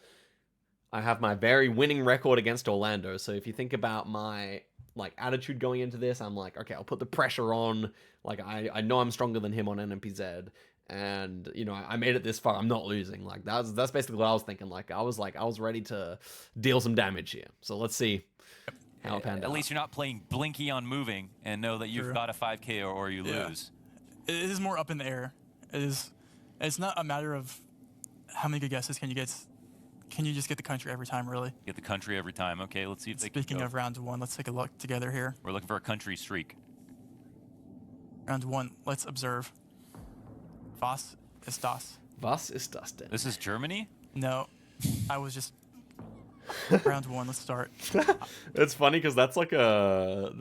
I have my very winning record against Orlando. So if you think about my like attitude going into this, I'm like, okay, I'll put the pressure on. Like I know I'm stronger than him on NMPZ. And you know, I made it this far. I'm not losing. Like that's basically what I was thinking. Like I was ready to deal some damage here. So let's see how it panned At out. least you're not playing Blinky on moving and know that you've True. got a 5K or you Yeah. lose. it is more up in the air. It is. It's not a matter of how many good guesses can you get. Can you just get the country every time, really? Get the country every time. Okay, let's see if they can Speaking go. of round 1, let's take a look together here. We're looking for a country streak. Round 1, let's observe. Was ist das? Was ist das denn? This is Germany? No, I was just. Round 1, let's start. It's funny because that's like a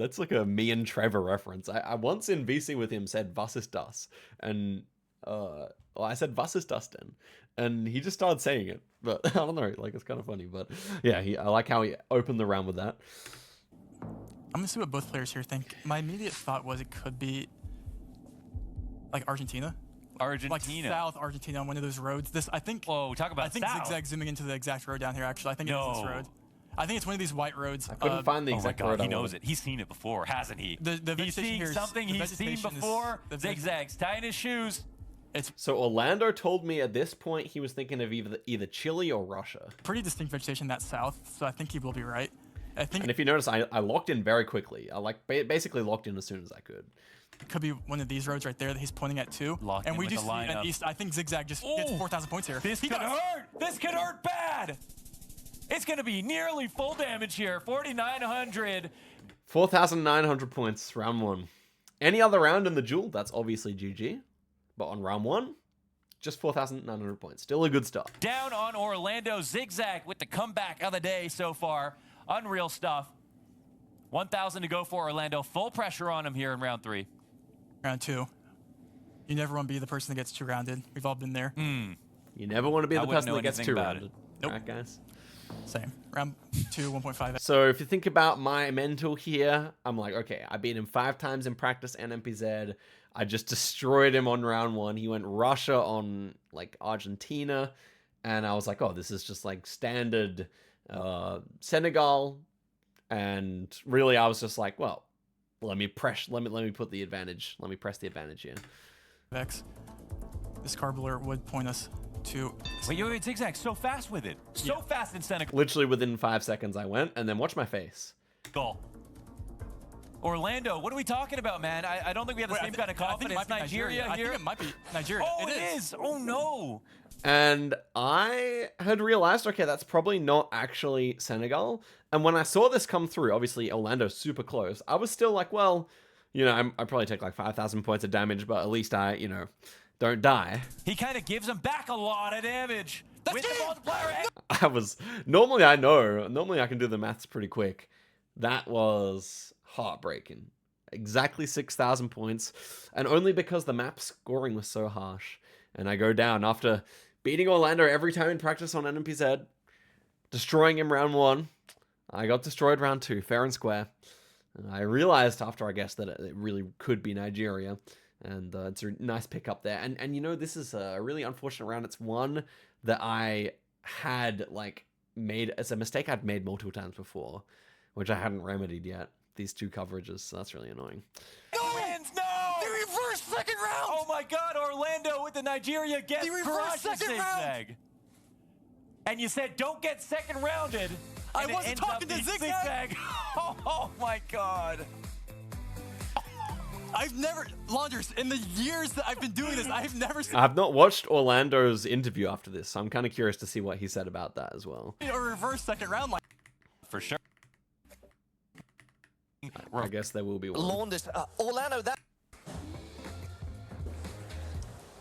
me and Trevor reference. I once in VC with him said "Was ist das?" and well, I said "Was ist das denn?" and he just started saying it. But I don't know, like it's kind of funny. But yeah, I like how he opened the round with that. I'm gonna see what both players here think. My immediate thought was it could be like Argentina, like Argentina. South Argentina on one of those roads. This I think. Whoa, talk about I think South. Zigzag zooming into the exact road down here. Actually, I think it is this No. road. I think it's one of these white roads. I couldn't find the Oh my exact God, word. he I knows wanted. it. He's seen it before, hasn't he? The He's vegetation seeing here is- something the he's seen vegetation is- before. the veg- Zigzag's tying his shoes. It's So Orlando told me at this point he was thinking of either Chile or Russia. pretty distinct vegetation that south, so I think he will be right. I think And if you notice, I locked in very quickly. I like basically locked in as soon as I could. it could be one of these roads right there that he's pointing at too. Locked and in we with do the see an lineup. east. I think Zigzag just gets Ooh. 4,000 points here. This He could does. hurt. This could hurt bad. It's going to be nearly full damage here. 4,900. 4,900 points, round 1. Any other round in the duel, that's obviously GG. But on round 1, just 4,900 points. Still a good start. Down on Orlando. Zigzag with the comeback of the day so far. Unreal stuff. 1,000 to go for Orlando. Full pressure on him here in round 3. Round 2. You never want to be the person that gets 2 rounded. We've all been there. You never want to be I the wouldn't person know that gets anything 2 about rounded. Nope. Right, guys? Same. Round 2, 1.5. So if you think about my mental here, I'm like, okay, I beat him 5 times in practice and NPZ. I just destroyed him on round 1. He went Russia on like Argentina, and I was like, oh, this is just like standard Senegal. And really, I was just like, well, let me put the advantage. Let me press the advantage here. X. This carbler would point us to... Wait, Zigzag, so fast with it. So fast in Senegal. Literally within 5 seconds I went, and then watch my face. Orlando, what are we talking about, man? I don't think we have the same kind of confidence. Nigeria here? I think it might be Nigeria. Oh, it is. Oh, no. And I had realized, okay, that's probably not actually Senegal. And when I saw this come through, obviously Orlando's super close, I was still like, well, you know, I probably take like 5,000 points of damage, but at least I, you know, don't die. He kind of gives him back a lot of damage. With the multiplier. I was, normally I can do the maths pretty quick. That was heartbreaking. Exactly 6,000 points, and only because the map scoring was so harsh. And I go down after beating Orlando every time in practice on NMPZ, destroying him round 1. I got destroyed round 2, fair and square. And I realized after I guessed that it really could be Nigeria. And it's a nice pickup there. And you know, this is a really unfortunate round. It's one that I had like made as a mistake I'd made multiple times before, which I hadn't remedied yet. These 2 coverages, so that's really annoying. Wins, no! The reverse second round! Oh my God, Orlando with the Nigeria gets The reverse crushed second round! Zigzag. And you said don't get second rounded. I and it wasn't ends up talking to being Zigzag. Oh my God. I've never, Launders, in the years that I've been doing this, I've never seen I've not watched Orlando's interview after this, so I'm kind of curious to see what he said about that as well. a reverse second round like For sure. I guess there will be one. Launders, Orlando, that...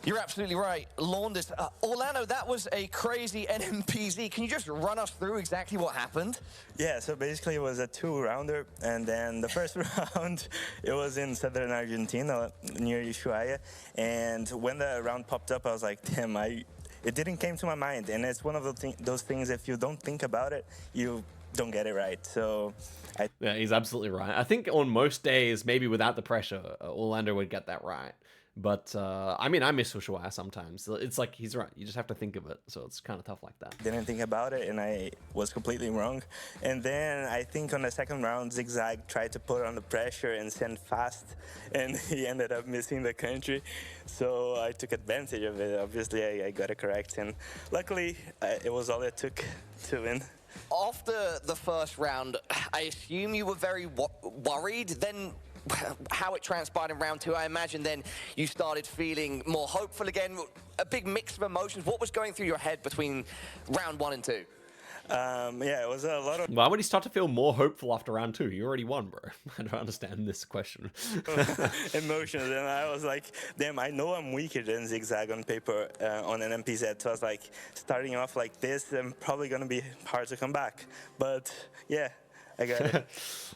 You're absolutely right. Launders, Orlando, that was a crazy NMPZ. Can you just run us through exactly what happened? Yeah, so basically it was a 2-rounder, and then the first round, it was in southern Argentina, near Ushuaia, and when the round popped up, I was like, damn, it didn't came to my mind, and it's one of those things, if you don't think about it, you don't get it right, so... Yeah, he's absolutely right. I think on most days, maybe without the pressure, Orlando would get that right. But, I mean, I miss Ushuaia sometimes. It's like, he's right. You just have to think of it. So it's kind of tough like that. Didn't think about it, and I was completely wrong. And then I think on the second round, Zigzag tried to put on the pressure and send fast, and he ended up missing the country. So I took advantage of it. Obviously, I got it correct. And luckily, it was all it took to win. After the first round, I assume you were very worried. Then how it transpired in round 2, I imagine then you started feeling more hopeful again. A big mix of emotions. What was going through your head between round 1 and 2? Yeah, it was a lot of Why would he start to feel more hopeful after round 2? You already won, bro. I don't understand this question. emotions, and I was like, damn, I know I'm weaker than Zigzag on paper on an MPZ, so I was like, starting off like this, I'm probably going to be hard to come back. But yeah, I got it.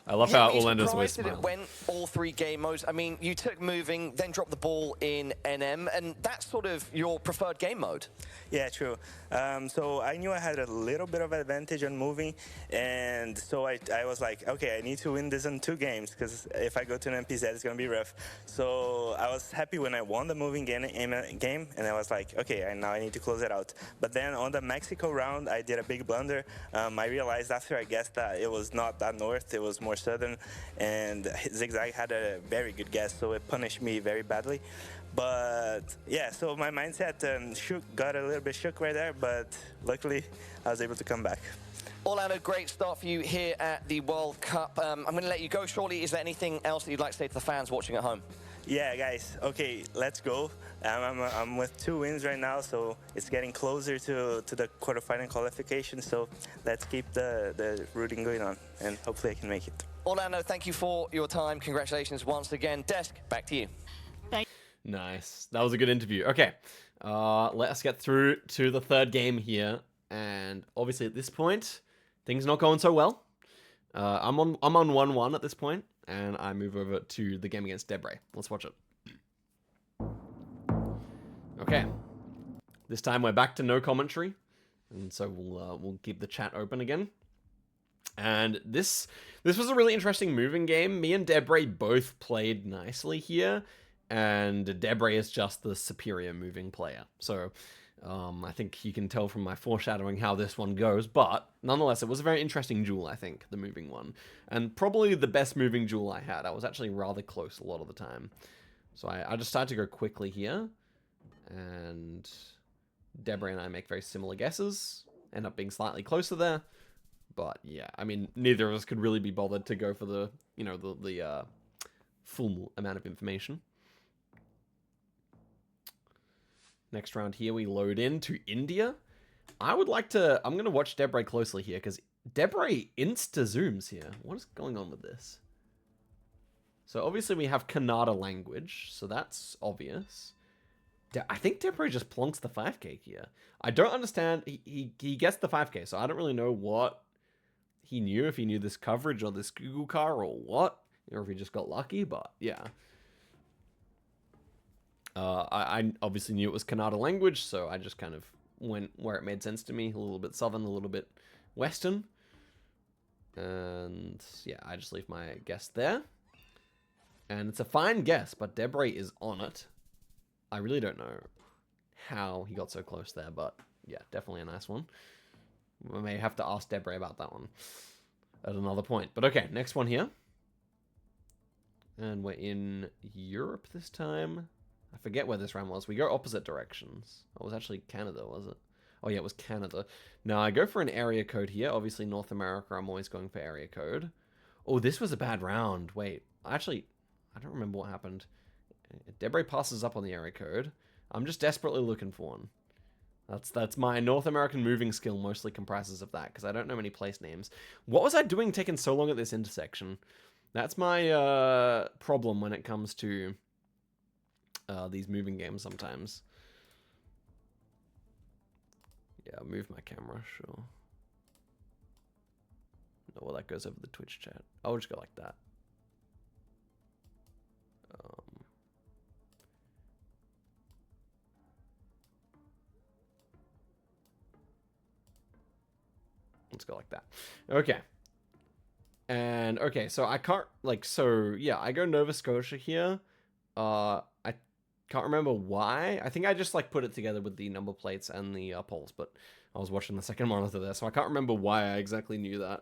I love how Orlando's always It smiling. went all 3 game modes. I mean, you took moving, then dropped the ball in NM, and that's sort of your preferred game mode. Yeah, true. So I knew I had a little bit of advantage on moving, and so I was like, okay, I need to win this in 2 games, because if I go to an MPZ, it's going to be rough. So I was happy when I won the moving game, and I was like, okay, now I need to close it out. But then on the Mexico round, I did a big blunder. I realized after I guessed that it was not that north, it was more southern, and Zigzag had a very good guess, so it punished me very badly. But yeah, so my mindset got a little bit shook right there, but luckily I was able to come back. Orlando, great start for you here at the World Cup. I'm going to let you go shortly. Is there anything else that you'd like to say to the fans watching at home? Yeah, guys, okay, let's go. I'm with 2 wins right now, so it's getting closer to the quarterfinal qualification, so let's keep the rooting going on, and hopefully I can make it. Orlando, thank you for your time. Congratulations once again. Desk, back to you. Nice. That was a good interview. Okay. Let us get through to the 3rd game here. And obviously at this point, things not going so well. I'm on 1-1 at this point, and I move over to the game against Debray. Let's watch it. Okay. This time we're back to no commentary, and so we'll keep the chat open again. And this was a really interesting moving game. Me and Debray both played nicely here, and Debray is just the superior moving player. So I think you can tell from my foreshadowing how this one goes, but nonetheless, it was a very interesting duel, I think, the moving one. And probably the best moving duel I had. I was actually rather close a lot of the time. So I decided to go quickly here, and Debray and I make very similar guesses, end up being slightly closer there. But yeah, I mean, neither of us could really be bothered to go for the, you know, the full amount of information. Next round here, we load into India. I would like to, I'm going to watch Debray closely here, because Debray insta-zooms here. What is going on with this? So obviously we have Kannada language, so that's obvious. I think Debray just plonks the 5k here. I don't understand. He gets the 5k, so I don't really know what he knew, if he knew this coverage or this Google car or what, or if he just got lucky, but yeah. I obviously knew it was Kannada language, so I just kind of went where it made sense to me. A little bit southern, a little bit western. And yeah, I just leave my guess there. And it's a fine guess, but Debray is on it. I really don't know how he got so close there, but yeah, definitely a nice one. We may have to ask Debray about that one at another point. But okay, next one here. And we're in Europe this time. I forget where this round was. We go opposite directions. Oh, it was actually Canada, was it? Oh yeah, it was Canada. Now I go for an area code here. Obviously North America, I'm always going for area code. Oh, this was a bad round. Wait, actually, I don't remember what happened. Debray passes up on the area code. I'm just desperately looking for one. That's my North American moving skill mostly comprises of that, because I don't know many place names. What was I doing taking so long at this intersection? That's my problem when it comes to these moving games sometimes. Yeah, I'll move my camera, sure. No, well, that goes over the Twitch chat. I'll just go like that. Let's go like that. Okay. And, okay, so I can't, like, so, yeah, I go Nova Scotia here. I can't remember why. I think I just, like, put it together with the number plates and the poles, but I was watching the second monitor there, so I can't remember why I exactly knew that.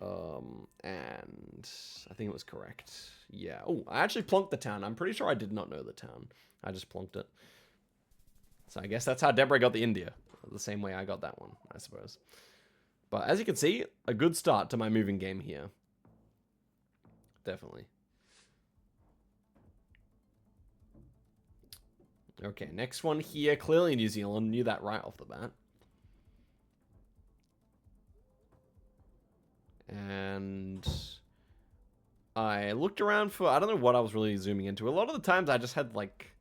And I think it was correct. Yeah. Oh, I actually plonked the town. I'm pretty sure I did not know the town. I just plonked it. So I guess that's how Debray got the India. The same way I got that one, I suppose. But as you can see, a good start to my moving game here. Definitely. Okay, next one here. Clearly New Zealand. Knew that right off the bat. And I looked around for, I don't know what I was really zooming into. A lot of the times I just had like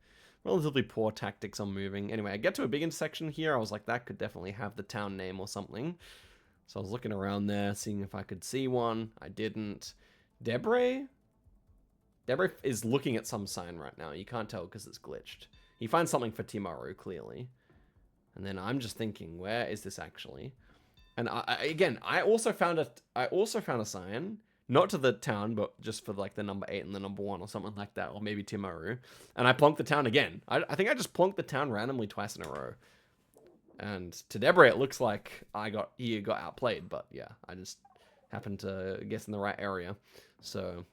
relatively poor tactics on moving. Anyway, I get to a big intersection here. I was like, that could definitely have the town name or something. So I was looking around there, seeing if I could see one. I didn't. Debray is looking at some sign right now. You can't tell because it's glitched. He finds something for Timaru, clearly. And then I'm just thinking, where is this actually? And I also found a sign, not to the town, but just for like the number 8 and the number 1 or something like that, or maybe Timaru. And I plonked the town again. I think I just plonked the town randomly twice in a row. And to Debray, it looks like he got outplayed, but yeah, I just happened to guess in the right area. So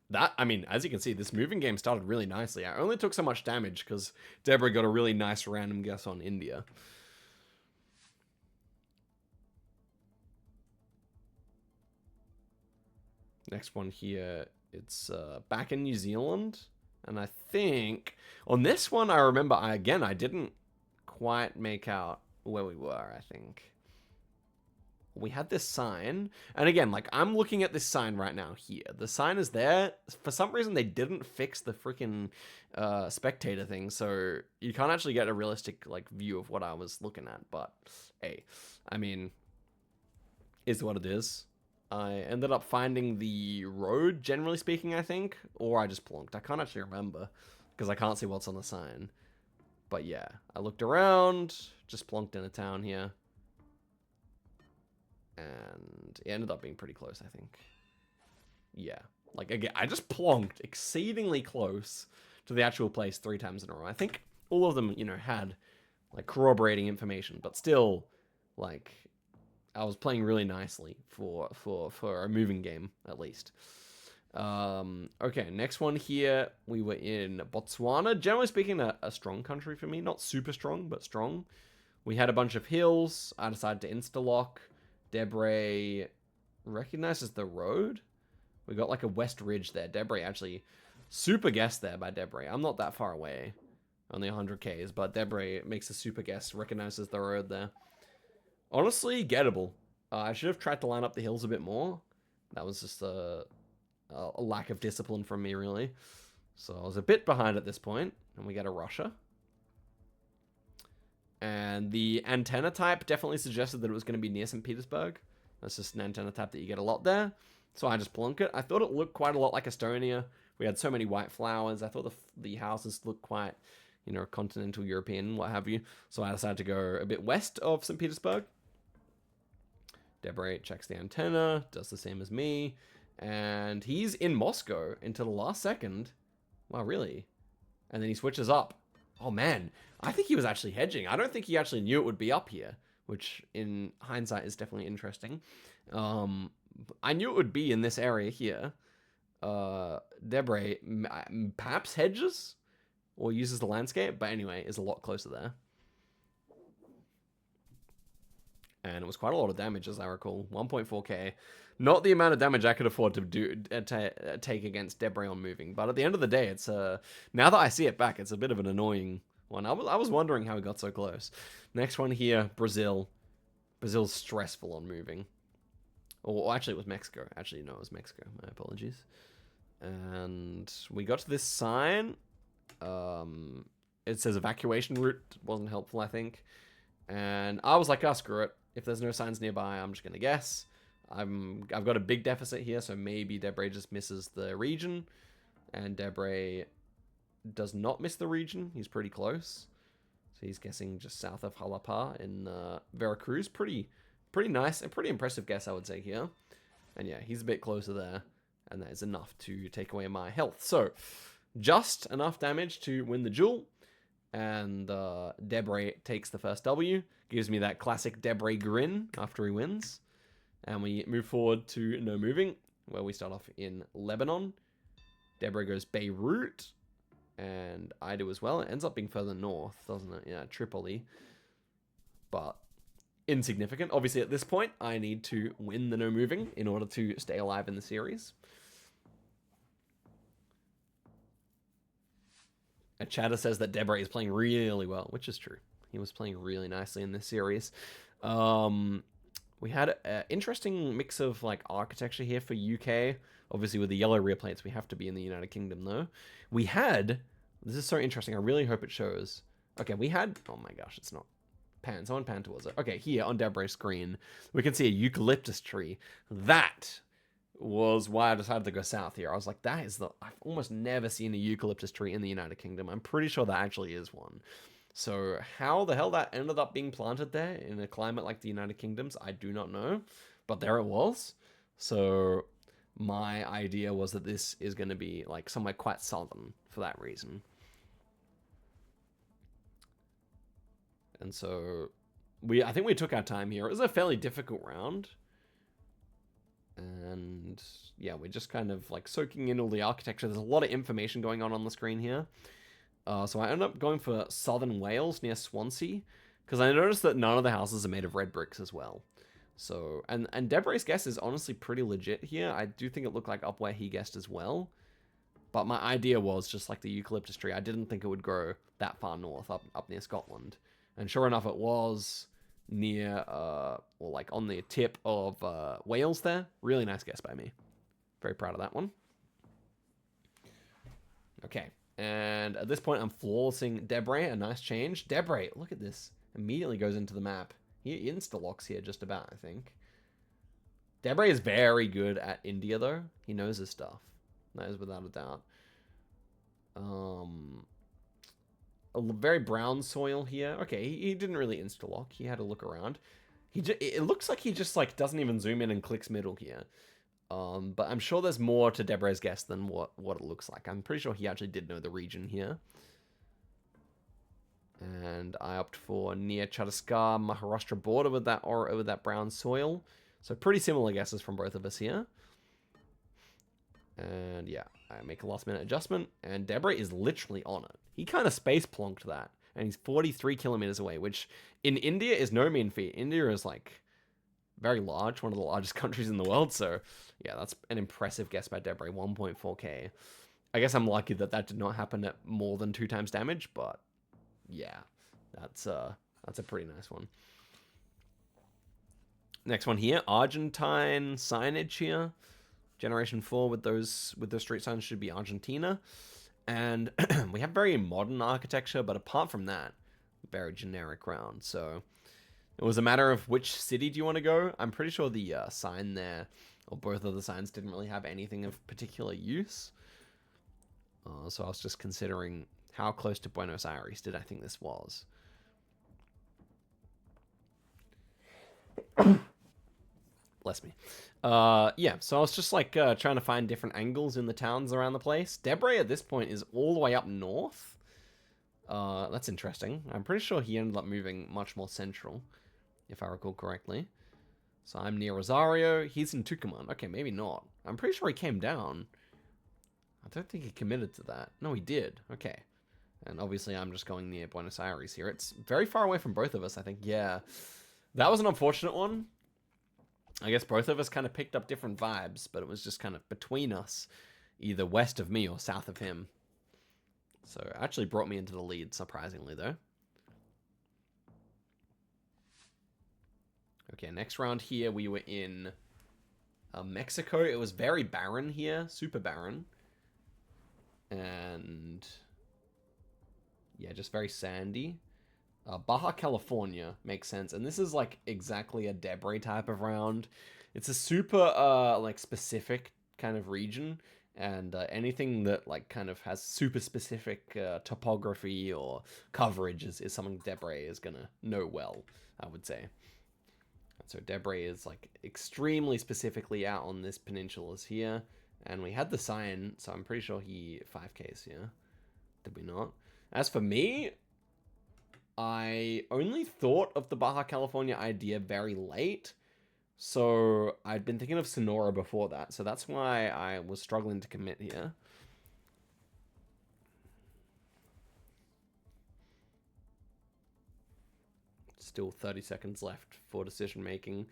that, I mean, as you can see, this moving game started really nicely. I only took so much damage because Debray got a really nice random guess on India. Next one here, it's back in New Zealand. And I think on this one, I remember, I didn't quite make out where we were, I think. We had this sign, and again, like, I'm looking at this sign right now here. The sign is there. For some reason, they didn't fix the freaking spectator thing, so you can't actually get a realistic, like, view of what I was looking at, but, hey, I mean, is what it is. I ended up finding the road, generally speaking, I think, or I just plonked. I can't actually remember, because I can't see what's on the sign. But yeah, I looked around, just plonked in a town here. And it ended up being pretty close, I think. Yeah, like again, I just plonked exceedingly close to the actual place 3 times in a row. I think all of them, you know, had like corroborating information, but still, like, I was playing really nicely for a moving game, at least. Okay, next one here. We were in Botswana. Generally speaking, a strong country for me. Not super strong, but strong. We had a bunch of hills. I decided to insta-lock. Debray recognizes the road. We got like a west ridge there. Debray actually super guess there by Debray. I'm not that far away. Only 100 Ks, but Debray makes a super guess, recognizes the road there. Honestly, gettable. I should have tried to line up the hills a bit more. That was just a lack of discipline from me, really. So I was a bit behind at this point, and we get a Russia. And the antenna type definitely suggested that it was going to be near St. Petersburg. That's just an antenna type that you get a lot there. So I just plunk it. I thought it looked quite a lot like Estonia. We had so many white flowers. I thought the houses looked quite, you know, continental European, what have you. So I decided to go a bit west of St. Petersburg. Debray checks the antenna, does the same as me. And he's in Moscow until the last second. Wow, really? And then he switches up. Oh, man. I think he was actually hedging. I don't think he actually knew it would be up here, which in hindsight is definitely interesting. I knew it would be in this area here. Debray perhaps hedges or uses the landscape, but anyway, is a lot closer there. And it was quite a lot of damage, as I recall. 1.4k. Not the amount of damage I could afford to do take against Debray on moving. But at the end of the day, it's now that I see it back, it's a bit of an annoying one. I was wondering how he got so close. Next one here, Brazil. Brazil's stressful on moving. Or actually, it was Mexico. Actually, no, it was Mexico. My apologies. And we got to this sign. It says evacuation route. Wasn't helpful, I think. And I was like, oh, screw it. If there's no signs nearby, I'm just going to guess. I've got a big deficit here, so maybe Debray just misses the region. And Debray does not miss the region. He's pretty close. So he's guessing just south of Jalapa in Veracruz. Pretty nice and pretty impressive guess, I would say, here. And yeah, he's a bit closer there. And that is enough to take away my health. So, just enough damage to win the duel. And Debray takes the first W. Gives me that classic Debray grin after he wins. And we move forward to no moving, where we start off in Lebanon. Debray goes Beirut. And I do as well. It ends up being further north, doesn't it? Yeah, Tripoli. But insignificant. Obviously, at this point, I need to win the no moving in order to stay alive in the series. A chatter says that Debray is playing really well, which is true. He was playing really nicely in this series. We had an interesting mix of like architecture here for UK. Obviously, with the yellow rear plates, we have to be in the United Kingdom, though. We had... This is so interesting. I really hope it shows. Okay, we had... Oh my gosh, it's not... Pan. Someone pan towards it. Okay, here on Debray's screen, we can see a eucalyptus tree. That was why I decided to go south here. I was like, that is the... I've almost never seen a eucalyptus tree in the United Kingdom. I'm pretty sure that actually is one. So how the hell that ended up being planted there in a climate like the United Kingdom's, I do not know. But there it was. So my idea was that this is going to be like somewhere quite southern for that reason. And so I think we took our time here. It was a fairly difficult round. And yeah, we're just kind of like soaking in all the architecture. There's a lot of information going on the screen here. So I ended up going for Southern Wales near Swansea, because I noticed that none of the houses are made of red bricks as well. So, and Debray's guess is honestly pretty legit here. I do think it looked like up where he guessed as well. But my idea was just like the eucalyptus tree. I didn't think it would grow that far north, up near Scotland. And sure enough, it was near, or like on the tip of Wales there. Really nice guess by me. Very proud of that one. Okay. And at this point, I'm flawlessing Debray. A nice change. Debray, look at this. Immediately goes into the map. He insta-locks here just about, I think. Debray is very good at India, though. He knows his stuff. That is without a doubt. A very brown soil here. Okay, he didn't really insta-lock. He had a look around. It looks like he just like doesn't even zoom in and clicks middle here. But I'm sure there's more to Debray's guess than what it looks like. I'm pretty sure he actually did know the region here. And I opt for near Chhattisgarh, Maharashtra border with that brown soil. So pretty similar guesses from both of us here. And yeah, I make a last minute adjustment, and Debray is literally on it. He kind of space plonked that, and he's 43 kilometers away, which in India is no mean feat. India is like very large, one of the largest countries in the world. So yeah, that's an impressive guess by Debray, 1.4k. I guess I'm lucky that that did not happen at more than 2 times damage, but yeah, that's a pretty nice one. Next one here, Argentine signage here. Generation 4 with those street signs should be Argentina. And we have very modern architecture, but apart from that, very generic round. So it was a matter of which city do you want to go. I'm pretty sure the sign there, or both of the signs, didn't really have anything of particular use. So I was just considering how close to Buenos Aires did I think this was. Bless me. Yeah, so I was just like trying to find different angles in the towns around the place. Debray at this point is all the way up north. That's interesting. I'm pretty sure he ended up moving much more central, if I recall correctly. So I'm near Rosario. He's in Tucumán. Okay, maybe not. I'm pretty sure he came down. I don't think he committed to that. No, he did. Okay. And obviously I'm just going near Buenos Aires here. It's very far away from both of us, I think. Yeah. That was an unfortunate one. I guess both of us kind of picked up different vibes, but it was just kind of between us, either west of me or south of him. So it actually brought me into the lead, surprisingly, though. Okay, next round here, we were in Mexico. It was very barren here, super barren. And yeah, just very sandy. Baja California makes sense, and this is like exactly a Debray type of round. It's a super like specific kind of region, and anything that like kind of has super specific topography or coverage is something Debray is gonna know well, I would say. And so Debray is like extremely specifically out on this peninsula's here, and we had the sign, so I'm pretty sure he 5Ks here. Did we not? As for me, I only thought of the Baja California idea very late, so I'd been thinking of Sonora before that, so that's why I was struggling to commit here. Still 30 seconds left for decision making,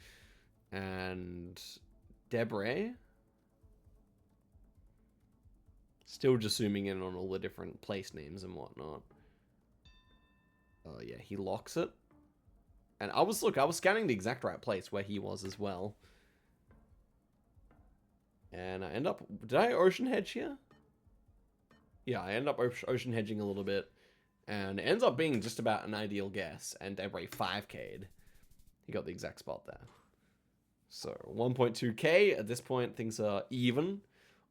and Debray still just zooming in on all the different place names and whatnot. Oh yeah, he locks it. And I was scanning the exact right place where he was as well. And I end up, did I ocean hedge here? Yeah, I end up ocean hedging a little bit. And it ends up being just about an ideal guess. And Debray 5K'd. He got the exact spot there. So 1.2k. At this point, things are even.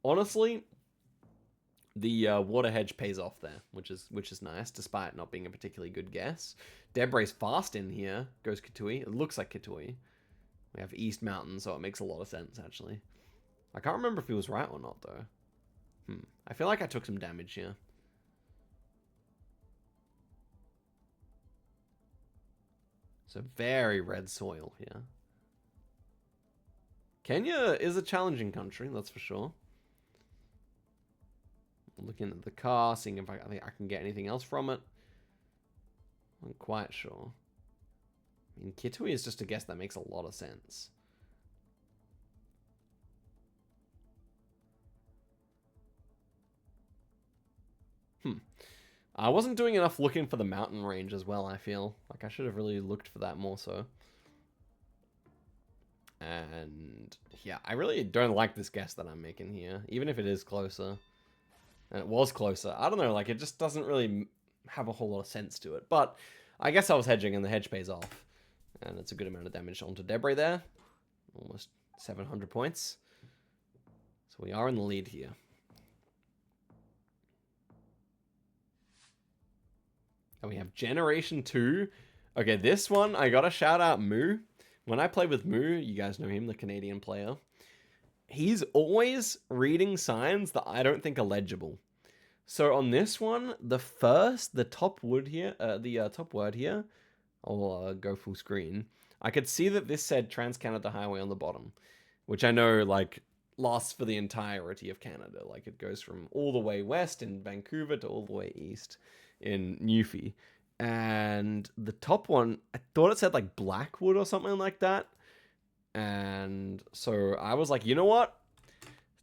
Honestly, the water hedge pays off there, which is nice, despite not being a particularly good guess. Debray's fast in here. Goes Kitui. It looks like Kitui. We have East Mountain, so it makes a lot of sense, actually. I can't remember if he was right or not, though. I feel like I took some damage here. So very red soil here. Kenya is a challenging country, that's for sure. Looking at the car, seeing if I think I can get anything else from it. I'm not quite sure. I mean, Kitui is just a guess that makes a lot of sense. I wasn't doing enough looking for the mountain range as well, I feel. Like, I should have really looked for that more so. And, yeah, I really don't like this guess that I'm making here, even if it is closer. And it was closer. I don't know, like, it just doesn't really have a whole lot of sense to it. But I guess I was hedging, and the hedge pays off. And it's a good amount of damage onto Debray there. Almost 700 points. So we are in the lead here. And we have Generation 2. Okay, this one, I gotta shout out Moo. When I play with Moo, you guys know him, the Canadian player. He's always reading signs that I don't think are legible. So on this one, the top word here, I'll go full screen. I could see that this said Trans-Canada Highway on the bottom, which I know, like, lasts for the entirety of Canada. Like, it goes from all the way west in Vancouver to all the way east in Newfie. And the top one, I thought it said like Blackwood or something like that. And so I was like, you know what?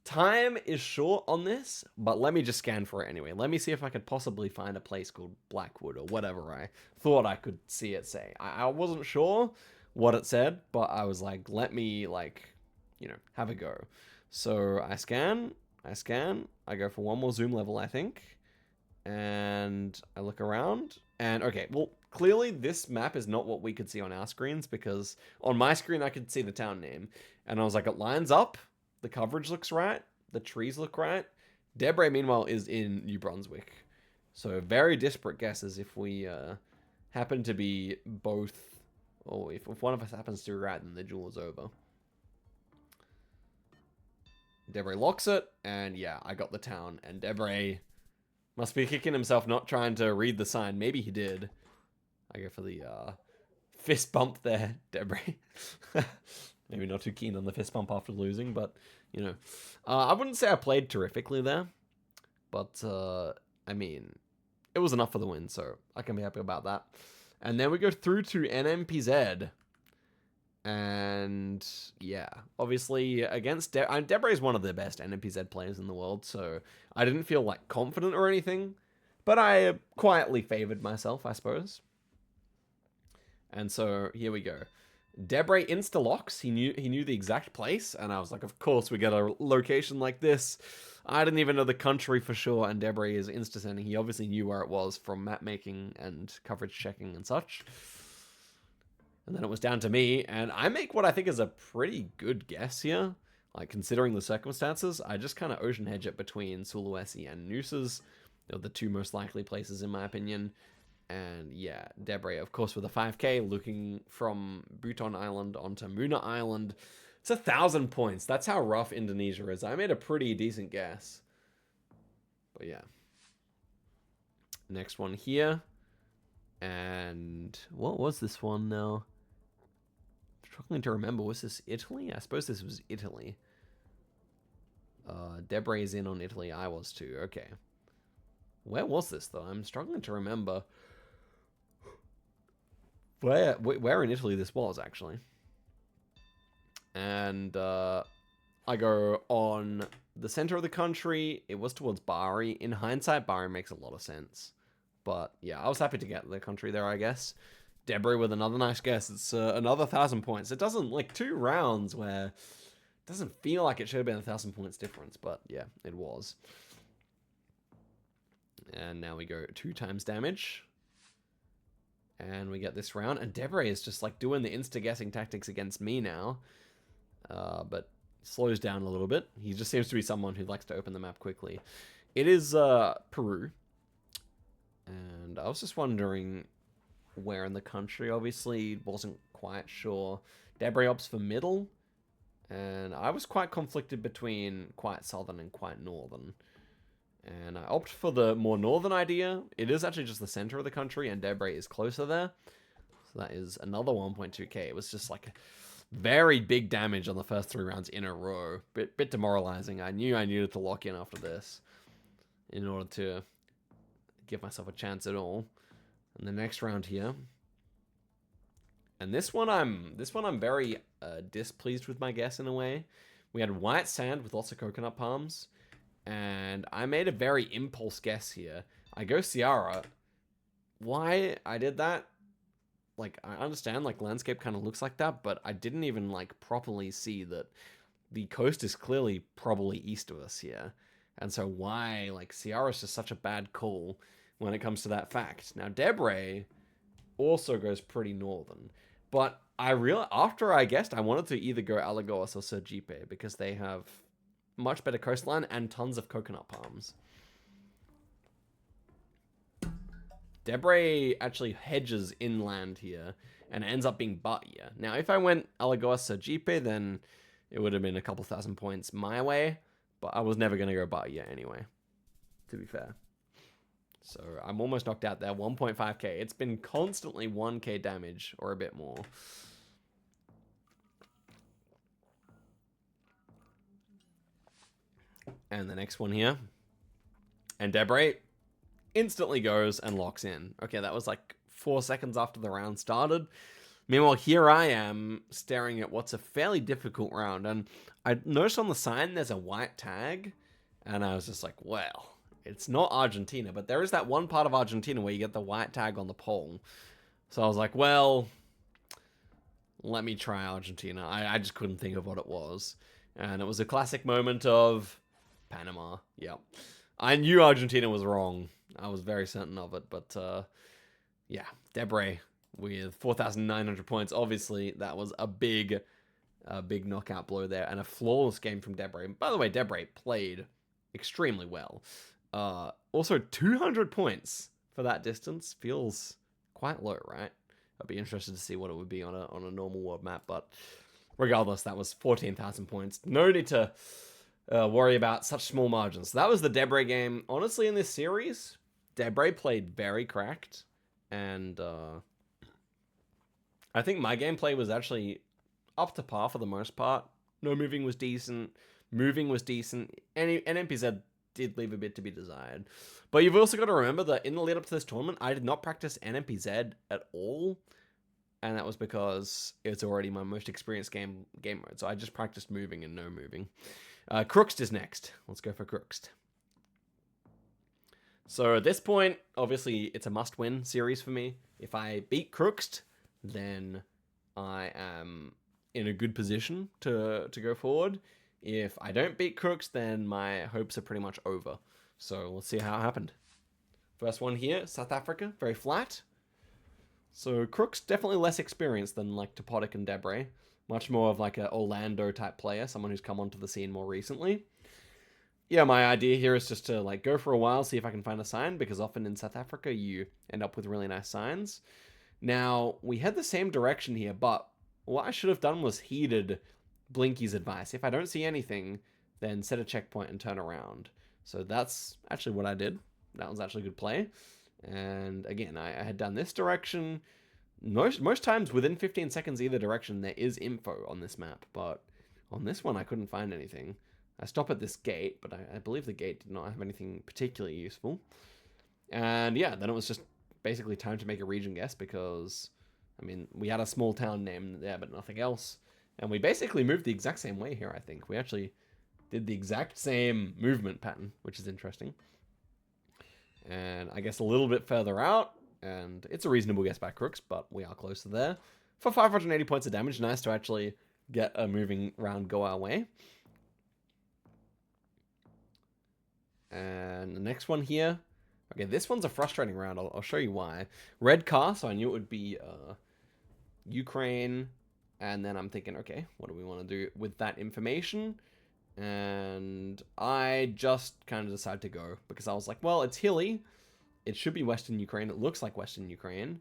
Time is short on this, but let me just scan for it anyway. Let me see if I could possibly find a place called Blackwood or whatever I thought I could see it say. I wasn't sure what it said, but I was like, let me, like, you know, have a go. So I scan, I go for one more zoom level, I think, and I look around, and okay, well, clearly this map is not what we could see on our screens, because on my screen I could see the town name, and I was like, it lines up, the coverage looks right, the trees look right. Debray, meanwhile, is in New Brunswick, so very disparate guesses if we happen to be both, or if one of us happens to be right, then the duel is over. Debray locks it, and yeah, I got the town, and Debray must be kicking himself not trying to read the sign. Maybe he did. I go for the fist bump there, Debray. Maybe not too keen on the fist bump after losing, but, you know. I wouldn't say I played terrifically there, but, I mean, it was enough for the win, so I can be happy about that. And then we go through to NMPZ. And yeah, obviously against Debray is one of the best NMPZ players in the world, so I didn't feel like confident or anything, but I quietly favored myself, I suppose. And so here we go. Debray insta-locks. He knew the exact place, and I was like, of course we get a location like this. I didn't even know the country for sure, and Debray is insta-sending. He obviously knew where it was from map making and coverage checking and such. And then it was down to me, and I make what I think is a pretty good guess here. Like, considering the circumstances, I just kind of ocean hedge it between Sulawesi and Noosas. They're the two most likely places, in my opinion. And yeah, Debray, of course, with a 5k, looking from Buton Island onto Muna Island. It's 1,000 points. That's how rough Indonesia is. I made a pretty decent guess. But yeah. Next one here. And what was this one now? Struggling to remember. Was this Italy? I suppose this was Italy. Debray is in on Italy. I was too. Okay. Where was this though? I'm struggling to remember where in Italy this was actually. And I go on the center of the country. It was towards Bari. In hindsight, Bari makes a lot of sense. But yeah, I was happy to get the country there, I guess. Debray with another nice guess. It's another 1,000 points. It doesn't, like, 2 rounds where it doesn't feel like it should have been 1,000 points difference, but yeah, it was. And now we go 2 times damage. And we get this round. And Debray is just, like, doing the insta-guessing tactics against me now. But slows down a little bit. He just seems to be someone who likes to open the map quickly. It is Peru. And I was just wondering where in the country. Obviously, wasn't quite sure. Debray opts for middle. And I was quite conflicted between quite southern and quite northern. And I opt for the more northern idea. It is actually just the center of the country, and Debray is closer there. So that is another 1.2k. It was just like very big damage on the first 3 rounds in a row. Bit demoralizing. I knew I needed to lock in after this in order to give myself a chance at all. And the next round here. And this one I'm very displeased with my guess in a way. We had white sand with lots of coconut palms. And I made a very impulse guess here. I go Ciara. Why I did that? Like, I understand, like, landscape kind of looks like that, but I didn't even, like, properly see that the coast is clearly probably east of us here. And so why, like, Ciara is just such a bad call when it comes to that fact. Now, Debray also goes pretty northern. But after I guessed, I wanted to either go Alagoas or Sergipe because they have much better coastline and tons of coconut palms. Debray actually hedges inland here and ends up being Bahia. Now, if I went Alagoas Sergipe, then it would have been a couple 1,000 points my way, but I was never going to go Bahia anyway, to be fair. So I'm almost knocked out there, 1.5k. It's been constantly 1k damage or a bit more. And the next one here. And Debray instantly goes and locks in. Okay, that was like 4 seconds after the round started. Meanwhile, here I am staring at what's a fairly difficult round. And I noticed on the sign there's a white tag. And I was just like, well, it's not Argentina. But there is that one part of Argentina where you get the white tag on the pole. So I was like, well, let me try Argentina. I just couldn't think of what it was. And it was a classic moment of Panama. Yep. I knew Argentina was wrong. I was very certain of it. But, yeah, Debray with 4,900 points. Obviously, that was a big knockout blow there. And a flawless game from Debray. By the way, Debray played extremely well. Also, 200 points for that distance feels quite low, right? I'd be interested to see what it would be on a normal world map, but regardless, that was 14,000 points. No need to worry about such small margins. So that was the Debray game. Honestly, in this series, Debray played very cracked, and I think my gameplay was actually up to par for the most part. No moving was decent. Moving was decent. NMPZ did leave a bit to be desired. But you've also got to remember that in the lead up to this tournament, I did not practice NMPZ at all. And that was because it's already my most experienced game mode. So I just practiced moving and no moving. Crooksed is next. Let's go for Crooksed. So at this point, obviously, it's a must-win series for me. If I beat Crooksed, then I am in a good position to go forward. If I don't beat Crooksed, then my hopes are pretty much over. So let's see how it happened. First one here, South Africa, very flat. So Crooksed definitely less experienced than like Topotic and Debray. Much more of like an Orlando type player, someone who's come onto the scene more recently. Yeah, my idea here is just to like go for a while, see if I can find a sign, because often in South Africa you end up with really nice signs. Now, we head the same direction here, but what I should have done was heeded Blinky's advice. If I don't see anything, then set a checkpoint and turn around. So that's actually what I did. That was actually a good play. And again, I had done this direction. Most times within 15 seconds either direction, there is info on this map. But on this one, I couldn't find anything. I stop at this gate, but I believe the gate did not have anything particularly useful. And yeah, then it was just basically time to make a region guess because, I mean, we had a small town name there, but nothing else. And we basically moved the exact same way here, I think. We actually did the exact same movement pattern, which is interesting. And I guess a little bit further out, and it's a reasonable guess by Crooks, but we are close to there. For 580 points of damage, nice to actually get a moving round go our way. And the next one here. Okay, this one's a frustrating round. I'll show you why. Red car, so I knew it would be Ukraine. And then I'm thinking, okay, what do we want to do with that information? And I just kind of decided to go because I was like, well, it's hilly. It should be Western Ukraine. It looks like Western Ukraine.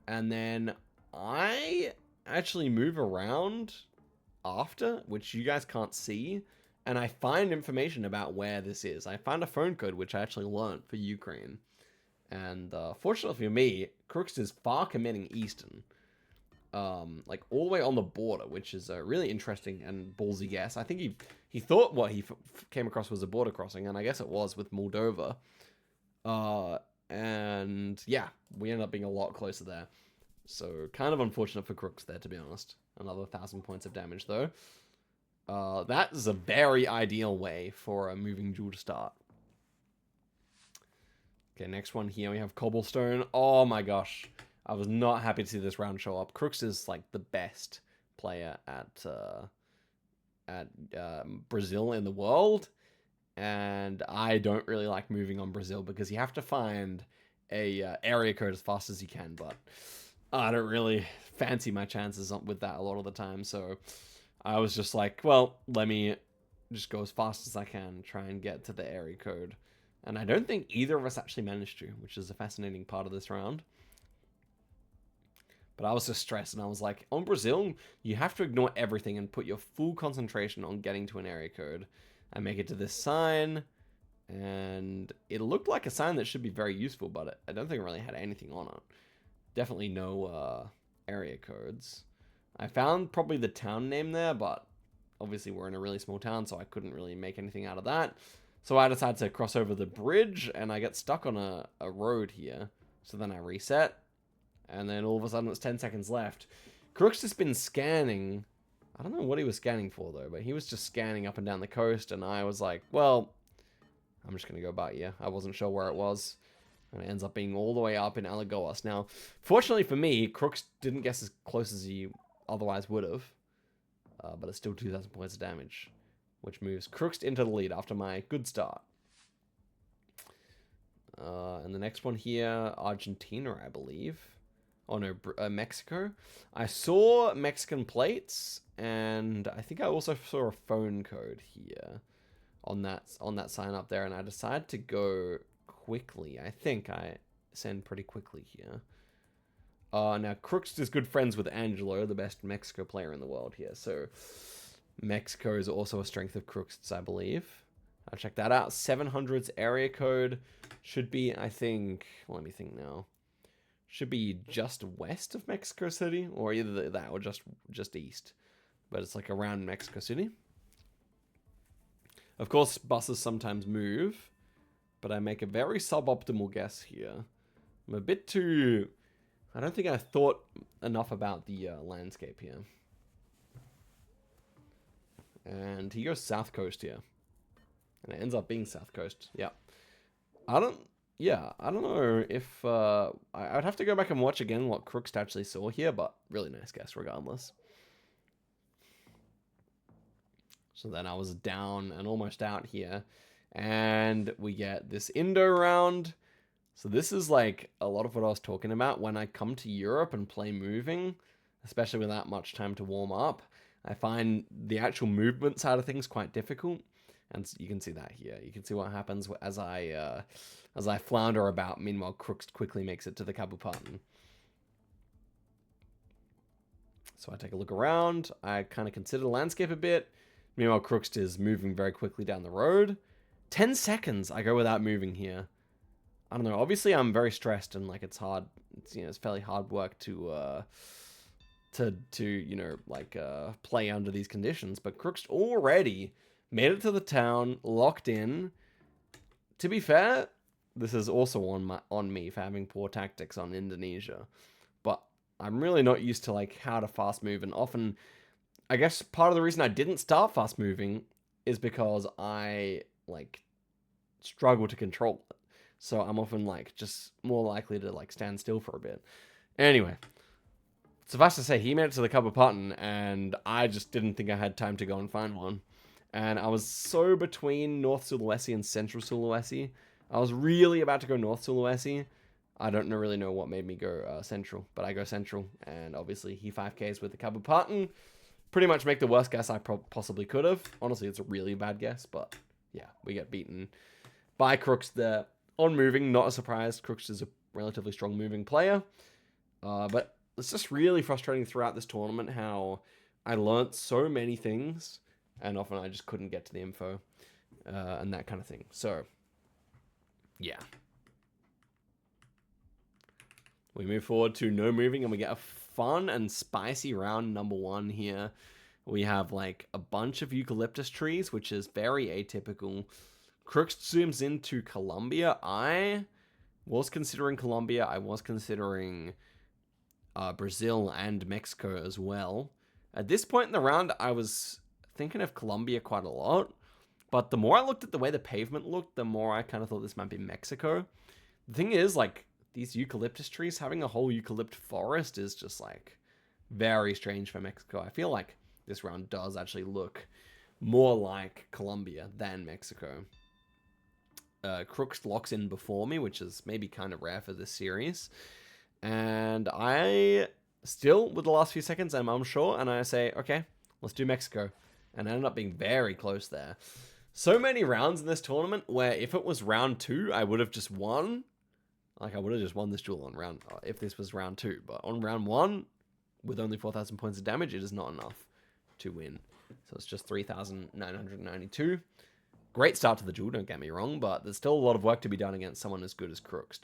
And then I actually move around after, which you guys can't see. And I find information about where this is. I found a phone code, which I actually learned for Ukraine. And fortunately for me, Crooks is far committing Eastern. Like all the way on the border, which is a really interesting and ballsy guess. I think he thought what he came across was a border crossing, and I guess it was with Moldova. And yeah, we ended up being a lot closer there. So kind of unfortunate for Crooks there, to be honest. Another 1,000 points of damage though. That is a very ideal way for a moving jewel to start. Okay, next one here we have Cobblestone. Oh my gosh. I was not happy to see this round show up. Crooks is like the best player at Brazil in the world. And I don't really like moving on Brazil because you have to find a area code as fast as you can. But I don't really fancy my chances with that a lot of the time. So I was just like, well, let me just go as fast as I can, try and get to the area code. And I don't think either of us actually managed to, which is a fascinating part of this round. But I was just stressed, and I was like, on Brazil, you have to ignore everything and put your full concentration on getting to an area code. I make it to this sign, and it looked like a sign that should be very useful, but I don't think it really had anything on it. Definitely no area codes. I found probably the town name there, but obviously we're in a really small town, so I couldn't really make anything out of that. So I decided to cross over the bridge, and I get stuck on a road here. So then I reset, and then all of a sudden it's 10 seconds left. Crook's just been scanning. I don't know what he was scanning for, though, but he was just scanning up and down the coast, and I was like, well, I'm just going to go by here. I wasn't sure where it was, and it ends up being all the way up in Alagoas. Now, fortunately for me, Crooks didn't guess as close as he otherwise would have, but it's still 2,000 points of damage, which moves Crooks into the lead after my good start. And the next one here, Argentina, I believe. Oh no, Mexico. I saw Mexican plates, and I think I also saw a phone code here on that sign up there, and I decided to go quickly. I think I send pretty quickly here. Now, Crooks is good friends with Angelo, the best Mexico player in the world here, so Mexico is also a strength of Crooks, I believe. I'll check that out. 700's area code should be, I think, let me think now. Should be just west of Mexico City, or either that or just east. But it's like around Mexico City. Of course, buses sometimes move, but I make a very suboptimal guess here. I'm a bit too... I don't think I thought enough about the landscape here. And he goes South Coast here. And it ends up being South Coast. Yeah. I don't know if... I'd have to go back and watch again what Crooks actually saw here, but really nice guess regardless. So then I was down and almost out here. And we get this Indo round. So this is like a lot of what I was talking about when I come to Europe and play moving, especially without much time to warm up. I find the actual movement side of things quite difficult. And you can see that here. You can see what happens as I flounder about. Meanwhile, Crooks quickly makes it to the Kabupaten. So I take a look around. I kind of consider the landscape a bit. Meanwhile, Crooks is moving very quickly down the road. 10 seconds I go without moving here. I don't know. Obviously, I'm very stressed and like it's hard. It's fairly hard work to play under these conditions. But Crooks already made it to the town, locked in. To be fair, this is also on me for having poor tactics on Indonesia. But I'm really not used to like how to fast move, and often, I guess part of the reason I didn't start fast moving is because I like struggle to control it. So I'm often like just more likely to like stand still for a bit. Anyway, suffice to say, he made it to the Kabupaten, and I just didn't think I had time to go and find one. And I was so between North Sulawesi and Central Sulawesi. I was really about to go North Sulawesi. I don't really know what made me go Central, but I go Central. And obviously he 5Ks with the Kabupaten. Pretty much make the worst guess I possibly could have. Honestly, it's a really bad guess, but yeah, we get beaten by Crooks there. On moving, not a surprise. Crooks is a relatively strong moving player. But it's just really frustrating throughout this tournament how I learnt so many things, and often I just couldn't get to the info and that kind of thing. So, yeah. We move forward to no moving, and we get a fun and spicy round number 1 here. We have like a bunch of eucalyptus trees, which is very atypical. Crooks zooms into Colombia. I was considering Colombia. I was considering Brazil and Mexico as well. At this point in the round, I was thinking of Colombia quite a lot. But the more I looked at the way the pavement looked, the more I kind of thought this might be Mexico. The thing is, like, these eucalyptus trees, having a whole eucalypt forest is just, like, very strange for Mexico. I feel like this round does actually look more like Colombia than Mexico. Crooks locks in before me, which is maybe kind of rare for this series. And I still, with the last few seconds, I'm unsure, and I say, okay, let's do Mexico. And I ended up being very close there. So many rounds in this tournament where if it was round 2, I would have just won. Like, I would have just won this duel on round, if this was round 2. But on round 1, with only 4,000 points of damage, it is not enough to win. So it's just 3,992. Great start to the duel, don't get me wrong, but there's still a lot of work to be done against someone as good as Crooks.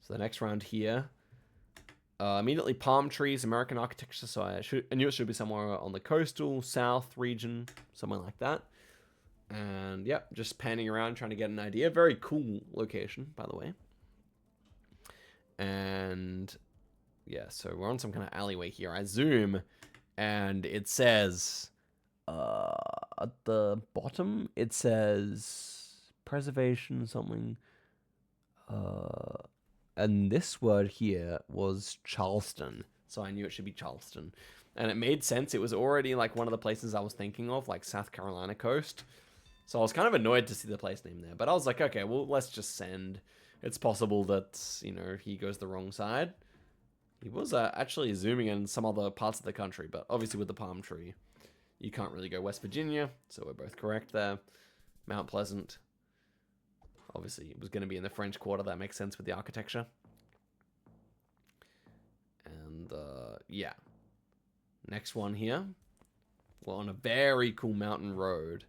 So the next round here, Immediately palm trees, American architecture, so I knew it should be somewhere on the coastal, south region, somewhere like that. And yeah, just panning around trying to get an idea. Very cool location, by the way. And yeah, so we're on some kind of alleyway here. I zoom, and it says, at the bottom, it says preservation something. And this word here was Charleston, so I knew it should be Charleston. And it made sense. It was already like one of the places I was thinking of, like South Carolina coast. So I was kind of annoyed to see the place name there. But I was like, okay, well, let's just send. It's possible that, you know, he goes the wrong side. He was actually zooming in some other parts of the country, but obviously with the palm tree, you can't really go West Virginia, so we're both correct there. Mount Pleasant. Obviously, it was going to be in the French Quarter. That makes sense with the architecture. And, yeah. Next one here. We're on a very cool mountain road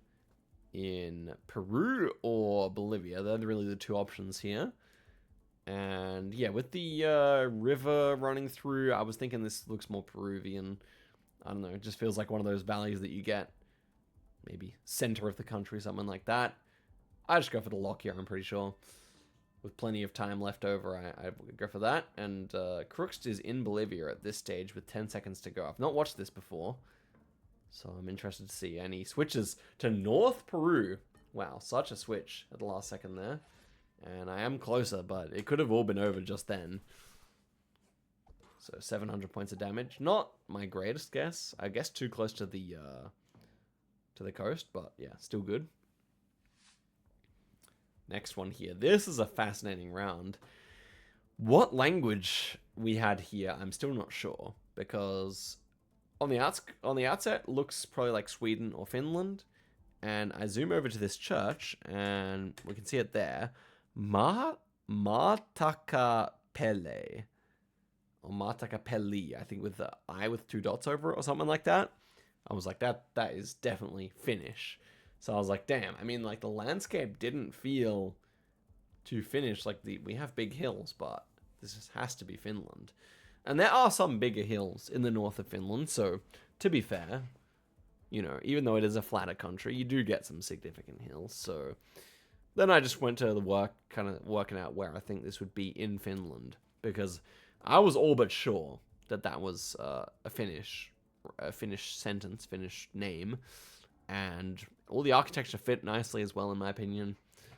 in Peru or Bolivia. They're really the two options here. And, yeah, with the river running through, I was thinking this looks more Peruvian. I don't know. It just feels like one of those valleys that you get. Maybe center of the country, something like that. I just go for the lock here, I'm pretty sure. With plenty of time left over, I go for that. And Crookston is in Bolivia at this stage with 10 seconds to go. I've not watched this before, so I'm interested to see. And he switches to North Peru. Wow, such a switch at the last second there. And I am closer, but it could have all been over just then. So 700 points of damage. Not my greatest guess. I guess too close to the coast, but yeah, still good. Next one here. This is a fascinating round. What language we had here, I'm still not sure, because on the outset looks probably like Sweden or Finland. And I zoom over to this church, and we can see it there. Martakapelle. Or Martakapelli, I think with the I with 2 dots over it or something like that. I was like, that is definitely Finnish. So I was like, damn, I mean, like, the landscape didn't feel too Finnish. Like, we have big hills, but this just has to be Finland. And there are some bigger hills in the north of Finland, so to be fair, you know, even though it is a flatter country, you do get some significant hills. So then I just went to the work, kind of working out where I think this would be in Finland, because I was all but sure that that was a Finnish sentence, Finnish name, and all the architecture fit nicely as well, in my opinion.